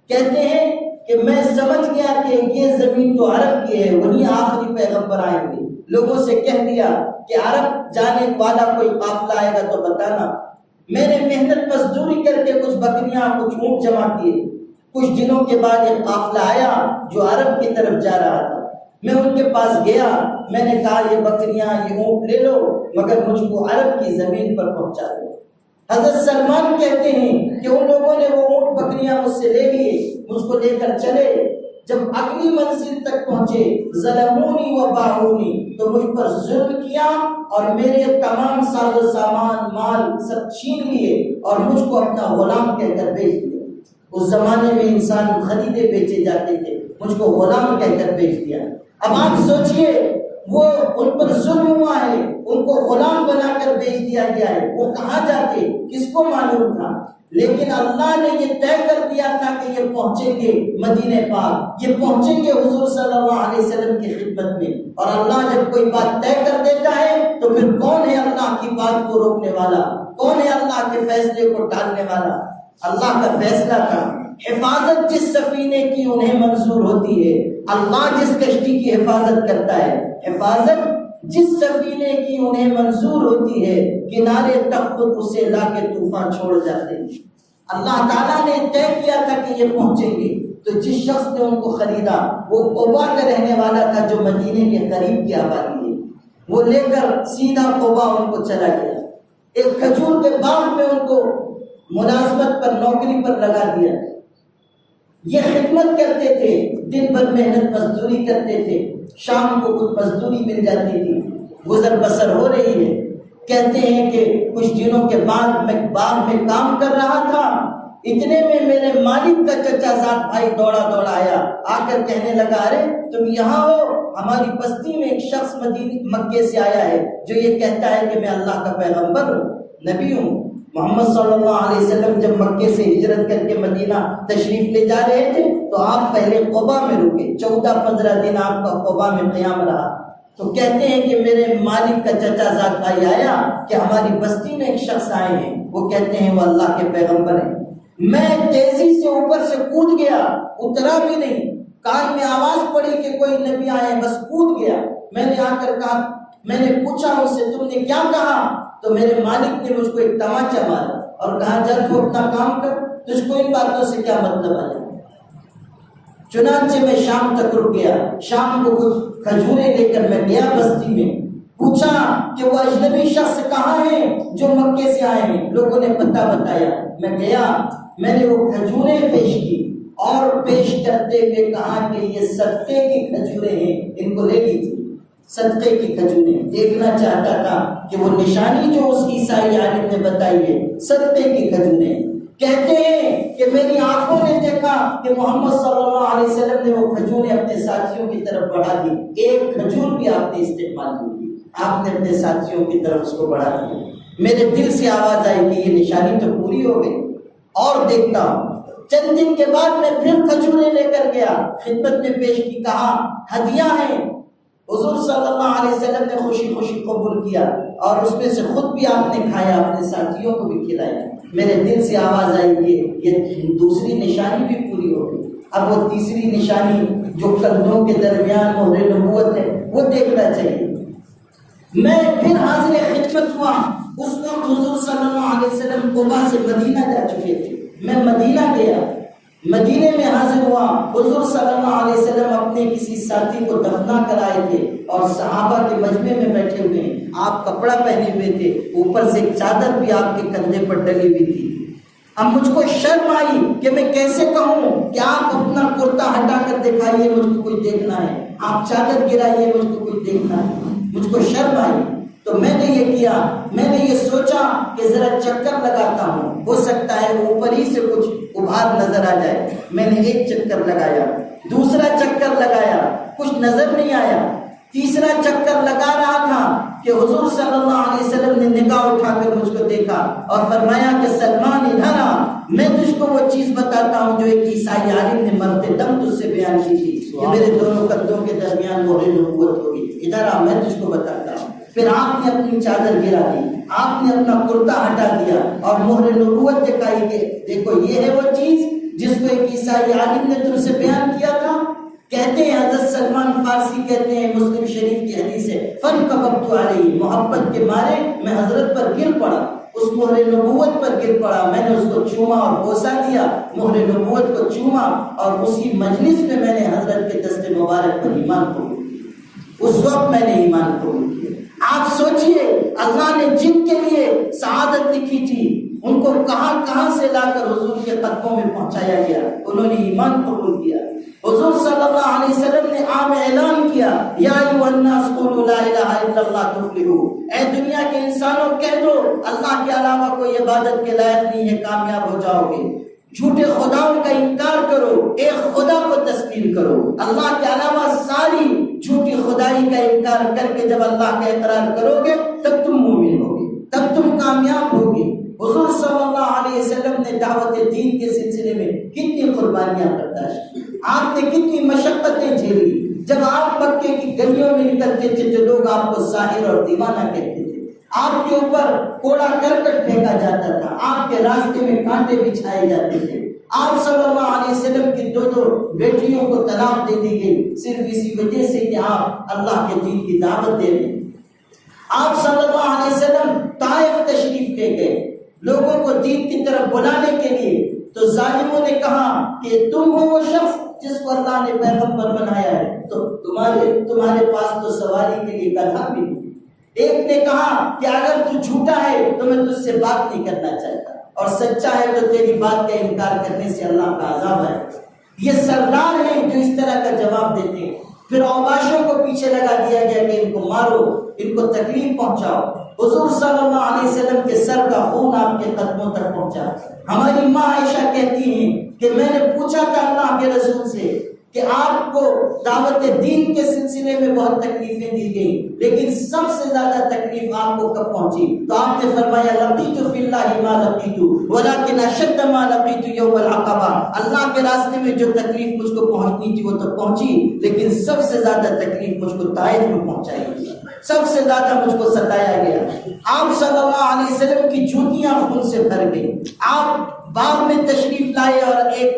A: کہتے ہیں کہ میں سمجھ گیا کہ یہ زمین تو عرب کی ہے، وہیں آخری پیغمبر آئیں گے، لوگوں سے کہہ دیا کہ عرب جانے والا کوئی قافلہ آئے گا تو بتانا۔ میں نے محنت مزدوری کر کے کچھ بکریاں کچھ اونٹ جمع کیے، کچھ دنوں کے بعد ایک قافلہ آیا جو عرب کی طرف جا رہا تھا، میں ان کے پاس گیا، میں نے کہا یہ بکریاں یہ اونٹ لے لو مگر مجھ کو عرب کی زمین پر پہنچا دو۔ حضرت سلمان کہتے ہیں کہ ان لوگوں نے وہ اونٹ بکریاں مجھ سے لے لیے، مجھ کو لے کر چلے، جب اگلی منزل تک پہنچے ظلمونی و باعونی، تو مجھ پر ظلم کیا اور میرے تمام ساز و سامان مال سب چھین لیے اور مجھ کو اپنا غلام کہہ کر بیچ دیا۔ اس زمانے میں انسان خریدے بیچے جاتے تھے، مجھ کو غلام کہہ کر بیچ دیا۔ اب آپ سوچئے وہ ان پر ظلم ہوا ہے، ان کو غلام بنا کر بیچ دیا گیا ہے، وہ کہاں جاتے کس کو معلوم تھا؟ لیکن اللہ نے یہ طے کر دیا تھا کہ یہ پہنچیں گے مدینہ پاک، یہ پہنچیں گے حضور صلی اللہ علیہ وسلم کی خدمت میں، اور اللہ جب کوئی بات طے کر دیتا ہے تو پھر کون ہے اللہ کی بات کو روکنے والا، کون ہے اللہ کے فیصلے کو ٹالنے والا؟ اللہ کا فیصلہ تھا۔ حفاظت جس سفینے کی انہیں منظور ہوتی ہے، اللہ جس کشتی کی حفاظت کرتا ہے، حفاظت جس سفینے کی انہیں منظور ہوتی ہے، کنارے تک خود اسے لا کے طوفان چھوڑ جاتے ہیں۔ اللہ تعالیٰ نے طے کیا تھا کہ یہ پہنچیں گے، تو جس شخص نے ان کو خریدا وہ قبا کا رہنے والا تھا جو مدینے کے قریب کی آبادی ہے، وہ لے کر سیدھا قبا ان کو چلا گیا، ایک کھجور کے باغ میں ان کو ملازمت پر نوکری پر لگا دیا۔ یہ خدمت کرتے تھے، دن بھر محنت مزدوری کرتے تھے، شام کو کچھ مزدوری مل جاتی تھی، گزر بسر ہو رہی ہے۔ کہتے ہیں کہ کچھ دنوں کے بعد میں باغ میں کام کر رہا تھا، اتنے میں میرے مالک کا چچا زاد بھائی دوڑا آیا، آ کر کہنے لگا ارے تم یہاں ہو، ہماری بستی میں ایک شخص مکے سے آیا ہے جو یہ کہتا ہے کہ میں اللہ کا پیغمبر ہوں، نبی ہوں۔ محمد صلی اللہ علیہ وسلم جب مکے سے ہجرت کر کے مدینہ تشریف لے جا رہے تھے تو آپ پہلے قبا میں رکے، 14-15 دن آپ کا قبا میں قیام رہا۔ تو کہتے ہیں کہ میرے مالک کا چچا زاد بھائی آیا کہ ہماری بستی میں ایک شخص آئے ہیں، وہ کہتے ہیں وہ اللہ کے پیغمبر ہیں۔ میں تیزی سے اوپر سے کود گیا، اترا بھی نہیں، کان میں آواز پڑی کہ کوئی نبی آئے، بس کود گیا۔ میں نے آ کر کہا، میں نے پوچھا اس سے تم نے کیا کہا؟ تو میرے مالک نے مجھ کو ایک تماچا مارا اور کہا جا تو اپنا کام کر، تجھ کو ان باتوں سے کیا مطلب آیا؟ چنانچہ میں شام تک رک گیا، شام کو کچھ کھجوریں لے کر میں گیا بستی میں، پوچھا کہ وہ اجنبی شخص کہاں ہیں جو مکے سے آئے ہیں، لوگوں نے پتہ بتایا۔ میں گیا، میں نے وہ کھجوریں پیش کی اور پیش کرتے ہوئے کہا کہ یہ صدقے کی کھجوریں ہیں، ان کو لے لیجیے۔ صدقے کی کھجوریں دیکھنا چاہتا تھا کہ وہ نشانی جو اس عیسائی عالم نے بتائی ہے، صدقے کی کھجوریں۔ کہتے ہیں کہ میری آنکھوں نے دیکھا کہ محمد صلی اللہ علیہ وسلم نے وہ کھجوریں اپنے ساتھیوں کی طرف بڑھا دی، ایک کھجور بھی آپ نے استعمال کی، آپ نے اپنے ساتھیوں کی طرف اس کو بڑھا دیا۔ میرے دل سے آواز آئی کہ یہ نشانی تو پوری ہو گئی، اور دیکھتا ہوں۔ چند دن کے بعد میں پھر کھجوریں لے کر گیا، خدمت میں پیش کی، کہا ہدیہ ہیں۔ حضور صلی اللہ علیہ وسلم نے خوشی خوشی قبول کیا اور اس میں سے خود بھی آپ نے کھایا، اپنے ساتھیوں کو بھی کھلایا۔ میرے دل سے آواز آئی کہ یہ دوسری نشانی بھی پوری ہو گئی، اب وہ تیسری نشانی جو کندھوں کے درمیان مہر نبوت ہے وہ دیکھنا چاہیے۔ میں پھر حاضر خدمت ہوا، اس وقت حضور صلی اللہ علیہ وسلم قبا سے مدینہ جا چکے تھے۔ میں مدینہ گیا، مدینے میں حاضر ہوا، حضور صلی اللہ علیہ وسلم اپنے کسی ساتھی کو دفنا کر آئے تھے اور صحابہ کے مجمع میں بیٹھے ہوئے ہیں، آپ کپڑا پہنے ہوئے تھے، اوپر سے ایک چادر بھی آپ کے کندھے پر ڈلی ہوئی تھی۔ اب مجھ کو شرم آئی کہ میں کیسے کہوں کہ آپ اپنا کرتا ہٹا کر دکھائیے، مجھ کو کوئی دیکھنا ہے، آپ چادر گرائیے، مجھ کو کوئی دیکھنا ہے۔ مجھ کو شرم آئی تو میں نے یہ کیا، میں نے یہ سوچا کہ ذرا چکر لگاتا ہوں، ہو سکتا ہے اوپر ہی سے کچھ ابھار نظر آ جائے۔ میں نے ایک چکر لگایا، دوسرا چکر لگایا، کچھ نظر نہیں آیا، تیسرا چکر لگا رہا تھا کہ حضور صلی اللہ علیہ وسلم نے نگاہ اٹھا کر مجھ کو دیکھا اور فرمایا کہ سلمان ادھر آ، میں تجھ کو وہ چیز بتاتا ہوں جو ایک عیسائی عالم نے مرتے دم تجھ سے بیان کی تھی کہ میرے دونوں کندھوں کے درمیان مہر نبوت ہوگی، ادھر آ میں تجھ کو بتاتا ہوں۔ پھر آپ نے اپنی چادر گرا دی، آپ نے اپنا کرتا ہٹا دیا اور مہر نبوت دکھائی کہ دیکھو یہ ہے وہ چیز جس کو ایک عیسائی عالم نے تم سے بیان کیا تھا۔ کہتے ہیں حضرت سلمان فارسی کہتے ہیں، مسلم شریف کی حدیث ہے، فَانْقَبَضْتُ عَلَيْهِ، محبت کے مارے میں حضرت پر گر پڑا، اس مہر نبوت پر گر پڑا، میں نے اس کو چوما اور بوسا دیا، مہر نبوت کو چوما اور اسی مجلس میں میں نے حضرت کے دست مبارک پر ایمان قبول کیا، اس وقت میں نے ایمان قبول کیا۔ آپ سوچئے اللہ نے جن کے لیے سعادت لکھی تھی ان کو کہاں کہاں سے لا کر حضور کے قدموں میں پہنچایا گیا، انہوں نے ایمان قبول کیا۔ حضور صلی اللہ علیہ وسلم نے عام اعلان کیا، یا ایھا الناس قولوا لا الہ الا اللہ تفلحوا، اے دنیا کے انسانوں کہہ دو اللہ کے علاوہ کوئی عبادت کے لائق نہیں ہے، کامیاب ہو جاؤ گے۔ جھوٹے خداؤں کا انکار کرو، ایک خدا کو تسلیم کرو، اللہ کے علاوہ ساری جھوٹی خدائی کا انکار کر کے جب اللہ کا اقرار کرو گے تب تم مومن ہوگے، تب تم کامیاب ہوگے۔ حضور صلی اللہ علیہ وسلم نے دعوت دین کے سلسلے میں کتنی قربانیاں برداشت کی، آپ نے کتنی مشقتیں جھیلی۔ جب آپ مکے کی گلیوں میں نکلتے تھے تو لوگ آپ کو ساحر اور دیوانہ کہتے تھے، آپ کے اوپر کوڑا کرکٹ پھینکا جاتا تھا، آپ کے راستے میں کانٹے بچھائے جاتے تھے۔ آپ صلی اللہ علیہ وسلم کی دو بیٹیوں کو طلاق دے دی گئی صرف اسی وجہ سے کہ آپ اللہ کے دین کی دعوت دے رہے ہیں۔ آپ صلی اللہ علیہ وسلم طائف تشریف لے گئے لوگوں کو دین کی طرف بلانے کے لیے، تو تو ظالموں نے کہا کہ تم ہو وہ شخص جس کو اللہ نے پیغمبر بنایا ہے، تو تمہارے پاس تو سواری کے لیے گدھا بھی نہیں۔ ایک نے کہا کہ اگر تو جھوٹا ہے تو میں تجھ سے بات نہیں کرنا چاہتا، اور سچا ہے تو تیری بات کا انکار کرنے سے اللہ کا عذاب ہے۔ یہ سردار ہیں جو اس طرح کا جواب دیتے ہیں۔ پھر اوباشوں کو پیچھے لگا دیا گیا کہ ان کو مارو، ان کو تکلیف پہنچاؤ۔ حضور صلی اللہ علیہ وسلم کے سر کا خون آپ کے قدموں تک پہنچا۔ ہماری ماں عائشہ کہتی ہیں کہ میں نے پوچھا تھا اللہ کے رسول سے کہ آپ کو دعوت دین کے سلسلے میں بہت تکلیفیں دی گئیں، لیکن سب سے زیادہ تکلیف آپ کو کب پہنچی؟ تو آپ نے فرمایا لقیت فی اللہ ما لقیت ولکن اشد ما لقیت یوم العقبہ۔ اللہ کے راستے میں جو تکلیف مجھ کو پہنچنی تھی وہ تو پہنچی، لیکن سب سے زیادہ تکلیف مجھ کو طائف میں پہنچائی گئی، سب سے زیادہ مجھ کو ستایا گیا۔ آپ صلی اللہ علیہ وسلم کی جوتیاں خون سے بھر گئی۔ آپ باغ میں تشریف لائے اور ایک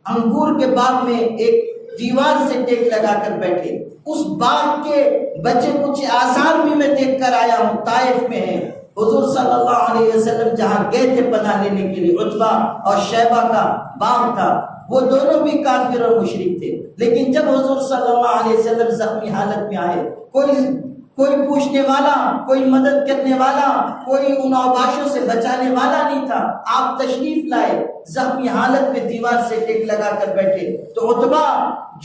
A: انگور کے باغ میں ایک دیوار سے ٹیک لگا کر بیٹھے۔ اس باغ کے بچے کچھ آثار بھی میں دیکھ کر آیا ہوں، طائف میں ہے۔ حضور صلی اللہ علیہ وسلم جہاں گئے تھے پناہ لینے کے لیے، عتبہ اور شیبہ کا باغ تھا، وہ دونوں بھی کافر اور مشرک تھے، لیکن جب حضور صلی اللہ علیہ وسلم زخمی حالت میں آئے، کوئی پوچھنے والا، کوئی مدد کرنے والا، کوئی ان اوباشوں سے بچانے والا نہیں تھا۔ آپ تشریف لائے، زخمی حالت میں دیوار سے ٹیک لگا کر بیٹھے، تو عتبہ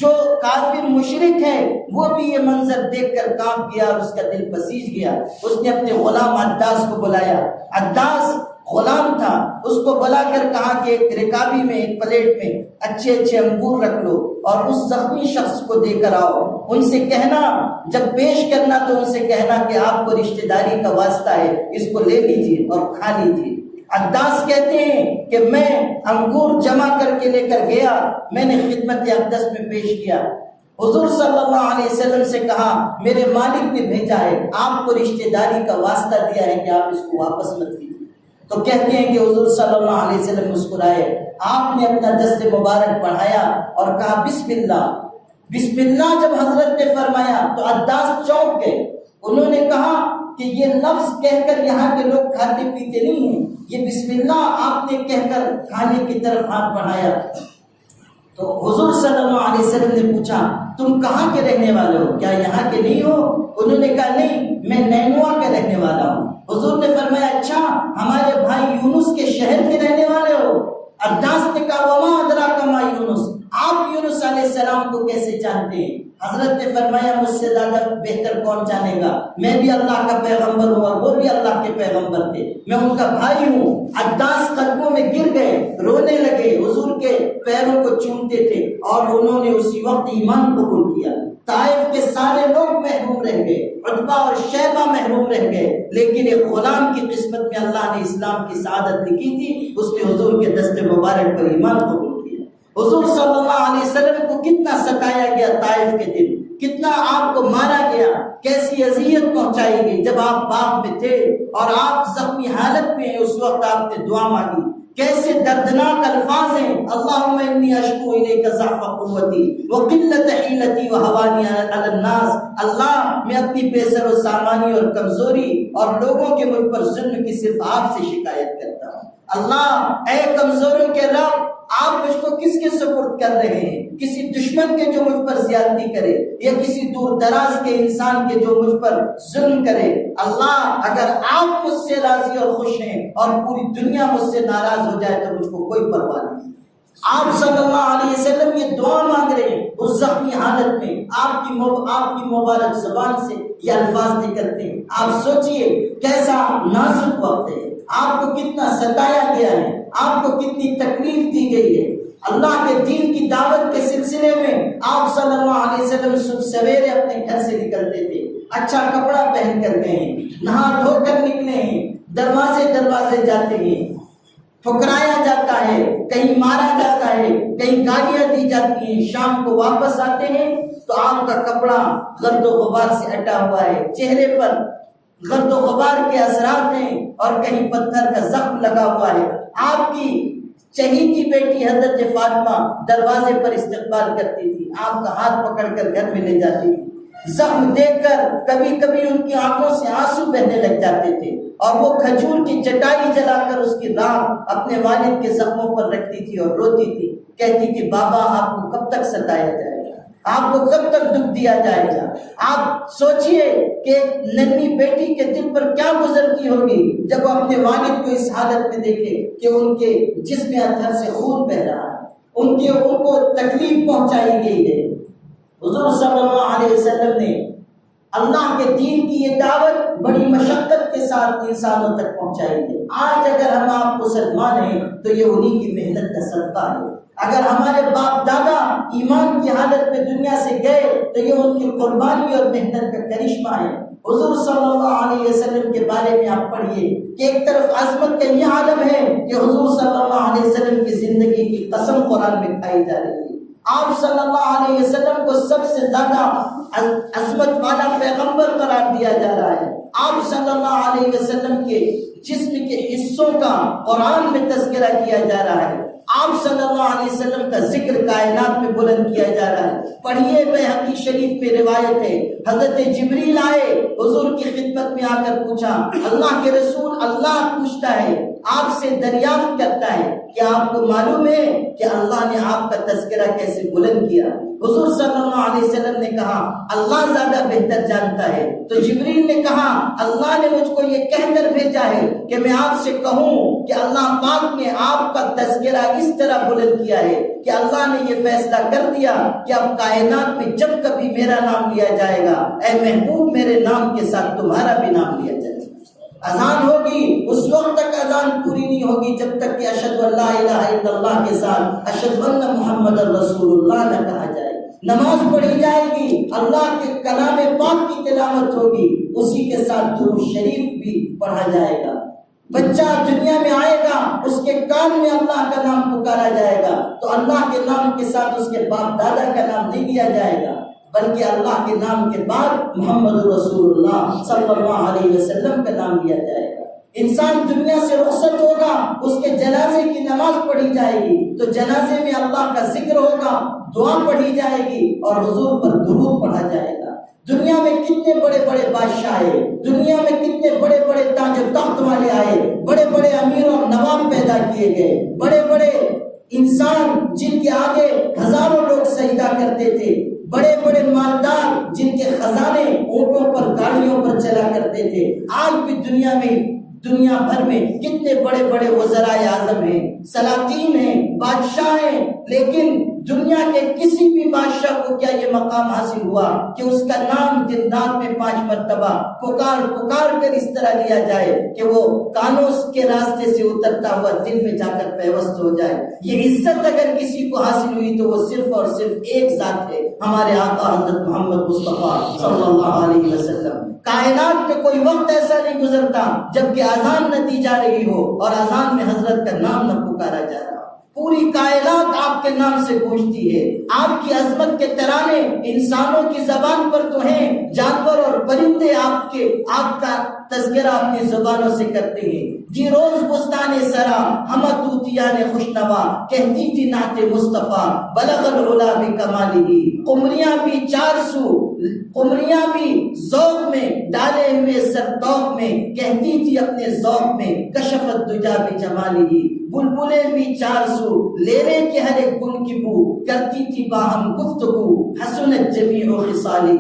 A: جو کافر مشرک ہے وہ بھی یہ منظر دیکھ کر کانپ گیا اور اس کا دل پسیج گیا۔ اس نے اپنے غلام عداس کو بلایا۔ عداس غلام تھا، اس کو بلا کر کہا کہ ایک رکابی میں، ایک پلیٹ میں اچھے اچھے انگور رکھ لو اور اس زخمی شخص کو دے کر آؤ۔ ان سے کہنا جب پیش کرنا تو ان سے کہنا کہ آپ کو رشتہ داری کا واسطہ ہے، اس کو لے لیجیے اور کھا لیجیے۔ عداس کہتے ہیں کہ میں انگور جمع کر کے لے کر گیا، میں نے خدمت اقدس میں پیش کیا۔ حضور صلی اللہ علیہ وسلم سے کہا میرے مالک نے بھیجا ہے، آپ کو رشتہ داری کا واسطہ دیا ہے کہ آپ اس کو واپس مت کیجیے۔ تو کہتے ہیں کہ حضور صلی اللہ علیہ وسلم مسکرائے، آپ نے اپنا دست مبارک بڑھایا اور کہا بسم اللہ۔ بسم اللہ جب حضرت نے فرمایا تو عداس چونک گئے۔ انہوں نے کہا کہ یہ لفظ کہہ کر یہاں کے لوگ کھاتے پیتے نہیں ہیں، یہ بسم اللہ آپ نے کہہ کر کھانے کی طرف ہاتھ بڑھایا۔ تو حضور صلی اللہ علیہ وسلم نے پوچھا تم کہاں کے رہنے والے ہو، کیا یہاں کے نہیں ہو؟ انہوں نے کہا نہیں، میں نینوا کے رہنے والا ہوں۔ حضور نے فرمایا اچھا، ہمارے بھائی یونس کے شہر کے رہنے والے ہو؟ عداس نے کہا وما ادراک ما یونس، آپ یونس علیہ السلام کو کیسے جانتے ہیں؟ حضرت نے فرمایا مجھ سے زیادہ بہتر کون جانے گا، میں بھی اللہ کا پیغمبر ہوں اور وہ بھی اللہ کے پیغمبر تھے، میں ان کا بھائی ہوں۔ عداس قدموں میں گر گئے، رونے لگے، حضور کے پیروں کو چومتے تھے اور انہوں نے اسی وقت ایمان قبول کیا۔ طائف کے سارے لوگ محروم رہ گئے، عتبہ اور شیبہ محروم رہ گئے، لیکن ایک غلام کی قسمت میں اللہ نے اسلام کی سعادت لکھی تھی، اس نے حضور کے دست مبارک پر ایمان قبول کیا۔ حضور صلی اللہ علیہ وسلم کو کتنا ستایا گیا طائف کے دن، کتنا آپ کو مارا گیا، کیسی اذیت پہنچائی گئی۔ جب آپ باغ میں تھے اور آپ زخمی حالت میں اس وقت آپ نے دعا مانگی، کیسے دردناک الفاظ ہیں، اللہم انی اشکو الیک ضعف قوتی وقلت حیلتی وہوانی علی الناس۔ اللہ میں اپنی بے سر و سامانی اور کمزوری اور لوگوں کے مجھ پر ظلم کی صرف آپ سے شکایت کرتا ہوں۔ اللہ اے کمزوروں کے رب، آپ مجھ کو کس کے سپرد کر رہے ہیں؟ کسی دشمن کے جو مجھ پر زیادتی کرے یا کسی دور دراز کے انسان کے جو مجھ پر ظلم کرے۔ اللہ اگر آپ مجھ سے راضی اور خوش ہیں اور پوری دنیا مجھ سے ناراض ہو جائے تو مجھ کو کوئی پرواہ نہیں۔ آپ صلی اللہ علیہ وسلم یہ دعا مانگ رہے ہیں اس زخمی حالت میں، آپ کی مبارک زبان سے یہ الفاظ نکلتے ہیں۔ آپ سوچئے کیسا نازک وقت ہے، آپ کو کتنا ستایا گیا ہے، آپ کو کتنی تکلیف دی گئی ہے۔ اللہ کے دین کی دعوت کے سلسلے میں آپ صلی اللہ علیہ وسلم صبح سویرے اپنے گھر سے نکلتے تھے، اچھا کپڑا پہن کر گئے ہیں، نہا دھو کر نکلے ہیں، دروازے جاتے ہیں، ٹھکرایا جاتا ہے، کہیں مارا جاتا ہے، کہیں گالیاں دی جاتی ہیں، شام کو واپس آتے ہیں تو آپ کا کپڑا گرد و غبار سے ہٹا ہوا ہے، چہرے پر گرد و غبار کے اثرات ہیں اور کہیں پتھر کا زخم لگا ہوا ہے۔ آپ کی چہیتی بیٹی حضرت فاطمہ دروازے پر استقبال کرتی تھی، آپ کا ہاتھ پکڑ کر گھر میں لے جاتی تھی۔ زخم دیکھ کر کبھی کبھی ان کی آنکھوں سے آنسو بہنے لگ جاتے تھے، اور وہ کھجور کی چٹائی جلا کر اس کی راکھ اپنے والد کے زخموں پر رکھتی تھی اور روتی تھی، کہتی تھی بابا آپ کو کب تک ستایا جائے گا، آپ کو کب تک دکھ دیا جائے گا۔ آپ سوچئے کہ ننھی بیٹی کے دل پر کیا گزرتی ہوگی جب وہ اپنے والد کو اس حالت میں دیکھے کہ ان کے جسم اطہر سے خون بہ رہا ہے، ان کو تکلیف پہنچائی گئی ہے۔ حضور صلی اللہ علیہ وسلم نے اللہ کے دین کی یہ دعوت بڑی مشقت کے ساتھ انسانوں تک پہنچائی ہے۔ آج اگر ہم آپ مسلمان ہیں تو یہ انہی کی محنت کا صدقہ ہے۔ اگر ہمارے باپ دادا ایمان کی حالت میں دنیا سے گئے تو یہ ان کی قربانی اور محنت کا کرشمہ ہے۔ حضور صلی اللہ علیہ وسلم کے بارے میں آپ پڑھیے کہ ایک طرف عظمت کا یہ عالم ہے کہ حضور صلی اللہ علیہ وسلم کی زندگی کی قسم قرآن میں کھائی جا رہی ہے۔ آپ صلی اللہ علیہ وسلم کو سب سے زیادہ عظمت والا پیغمبر قرار دیا جا رہا ہے۔ آپ صلی اللہ علیہ وسلم کے جسم کے حصوں کا قرآن میں تذکرہ کیا جا رہا ہے۔ آپ صلی اللہ علیہ وسلم کا ذکر کائنات میں بلند کیا جا رہا ہے۔ پڑھیے بیہقی شریف میں روایت ہے، حضرت جبریل آئے، حضور کی خدمت میں آ کر پوچھا، اللہ کے رسول اللہ پوچھتا ہے، آپ سے دریافت کرتا ہے کہ آپ کو معلوم ہے کہ اللہ نے آپ کا تذکرہ کیسے بلند کیا؟ حضور صلی اللہ علیہ وسلم نے کہا اللہ زیادہ بہتر جانتا ہے۔ تو جبریل نے کہا اللہ نے مجھ کو یہ کہہ کر بھیجا ہے کہ میں آپ سے کہوں کہ اللہ پاک نے آپ کا تذکرہ اس طرح بلند کیا ہے کہ اللہ نے یہ فیصلہ کر دیا کہ اب کائنات میں جب کبھی میرا نام لیا جائے گا، اے محبوب میرے نام کے ساتھ تمہارا بھی نام لیا جائے گا۔ اذان ہوگی، اس وقت تک اذان پوری نہیں ہوگی جب تک کہ اشہد ان لا الہ الا اللہ کے ساتھ اشہد ان محمد رسول اللہ نہ کہا جائے۔ نماز پڑھی جائے گی، اللہ کے کلام پاک کی تلاوت ہوگی، اسی کے ساتھ درود شریف بھی پڑھا جائے گا۔ بچہ دنیا میں آئے گا، اس کے کان میں اللہ کا نام پکارا جائے گا، تو اللہ کے نام کے ساتھ اس کے باپ دادا کا نام نہیں لیا جائے گا، بلکہ اللہ کے نام کے بعد محمد رسول اللہ صلی اللہ علیہ وسلم کا نام لیا جائے گا۔ انسان دنیا سے رخصت ہوگا، اس کے جنازے کی نماز پڑھی جائے گی، تو جنازے میں اللہ کا ذکر ہوگا، دعا پڑھی جائے گی اور حضور پر درود پڑھا جائے گا۔ دنیا میں کتنے بڑے بڑے بادشاہ آئے، دنیا میں کتنے بڑے بڑے تاج و تخت والے آئے، بڑے بڑے امیر اور نواب پیدا کیے گئے، بڑے بڑے انسان جن کے آگے ہزاروں لوگ سجدہ کرتے تھے، بڑے بڑے مالدار جن کے خزانے اونٹوں پر گاڑیوں پر چلا کرتے تھے۔ آج بھی دنیا بھر میں کتنے بڑے بڑے وزرائے اعظم ہیں، سلاطین ہیں، بادشاہ ہیں، لیکن دنیا کے کسی بھی بادشاہ کو کیا یہ مقام حاصل ہوا کہ اس کا نام دن رات میں 5 مرتبہ پکار کر اس طرح لیا جائے کہ وہ کانوں کے راستے سے اترتا ہوا دل میں جا کر پیوست ہو جائے؟ یہ عزت اگر کسی کو حاصل ہوئی تو وہ صرف اور صرف ایک ذات ہے، ہمارے آقا حضرت محمد مصطفیٰ صلی اللہ علیہ وسلم۔ کائنات میں کوئی وقت ایسا نہیں گزرتا جبکہ اذان نہ دی جا رہی ہو اور اذان میں حضرت کا نام نہ پکارا جا رہا۔ پوری کائنات آپ کے نام سے گونجتی ہے، آپ کی عظمت کے ترانے انسانوں کی زبان پر تو ہیں، جانور اور پرندے آپ کا تذکرہ اپنی زبانوں سے کرتے ہیں۔ جی روز بستان سرا ہم طوطیان خوشنوا، کہتی تھی نعت مصطفیٰ بلغ العلا بکمالہ۔ قمریاں بھی 400 قمریاں بھی ذوق میں ڈالے ہوئے سرطوق میں، کہتی تھی اپنے ذوق میں کشف الدجا بجمالہ۔ بلبلیں بھی 400 لے لے کے ہر ایک گل کی بو، کرتی تھی باہم گفتگو حسنت جمیع خصالہ۔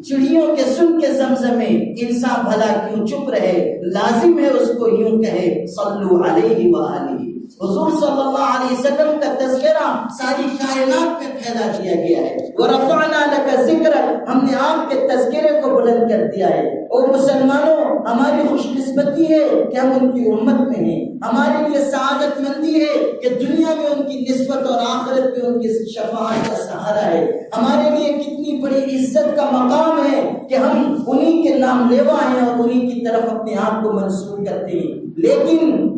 A: چڑیوں کے سن کے زمزمے انسان بھلا کیوں چپ رہے، لازم ہے اس کو یوں کہے صلو علیہ وآلہ۔ حضور صلی اللہ علیہ وسلم کا تذکرہ ساری کائنات میں پھیلا دیا گیا ہے۔ وَرَفَعْنَا لَكَ ذِكْرَكَ، ہم نے آپ کے تذکرے کو بلند کر دیا ہے۔ او مسلمانوں، ہماری خوش قسمتی ہے کہ ہم ان کی امت میں ہیں، ہمارے لیے سعادت مندی ہے کہ دنیا میں ان کی نسبت اور آخرت میں ان کی شفاعت کا سہارا ہے۔ ہمارے لیے کتنی بڑی عزت کا مقام ہے کہ ہم انہی کے نام لیوا ہیں اور انہی کی طرف اپنے آپ کو منسوب کرتے ہیں۔ لیکن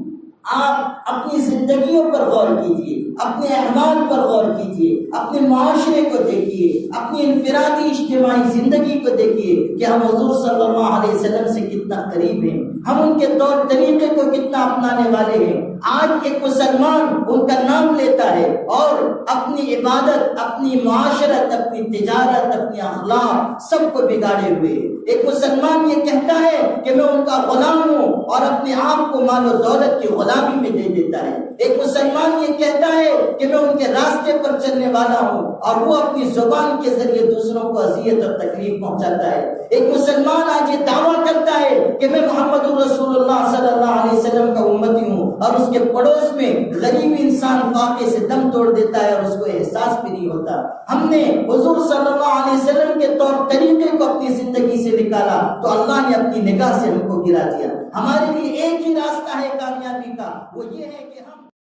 A: آپ اپنی زندگیوں پر غور کیجئے، اپنے احوال پر غور کیجئے، اپنے معاشرے کو دیکھیے، اپنی انفرادی اجتماعی زندگی کو دیکھیے کہ ہم حضور صلی اللہ علیہ وسلم سے کتنا قریب ہیں، ہم ان کے طور طریقے کو کتنا اپنانے والے ہیں۔ آج ایک مسلمان ان کا نام لیتا ہے اور اپنی عبادت، اپنی معاشرت، اپنی تجارت، اپنی اخلاق سب کو بگاڑے ہوئے۔ ایک مسلمان یہ کہتا ہے کہ میں ان کا غلام ہوں اور اپنے آپ کو مال و دولت کی غلامی میں دے دیتا ہے۔ ایک مسلمان یہ کہتا ہے کہ میں ان کے راستے پر چلنے والا ہوں اور وہ اپنی زبان کے ذریعے دوسروں کو اذیت اور تکلیف پہنچاتا ہے۔ ایک مسلمان آج یہ دعویٰ کرتا ہے کہ میں محمد رسول اللہ صلی اللہ علیہ وسلم کا امتی ہوں، اور اس کے پڑوس میں غریب انسان فاقے سے دم توڑ دیتا ہے اور اس کو احساس بھی نہیں ہوتا۔ ہم نے حضور صلی اللہ علیہ وسلم کے طور طریقے کو اپنی زندگی سے نکالا تو اللہ نے اپنی نگاہ سے ہم کو گرا دیا۔ ہمارے لیے ایک ہی راستہ ہے کامیابی کا، وہ یہ ہے کہ ہم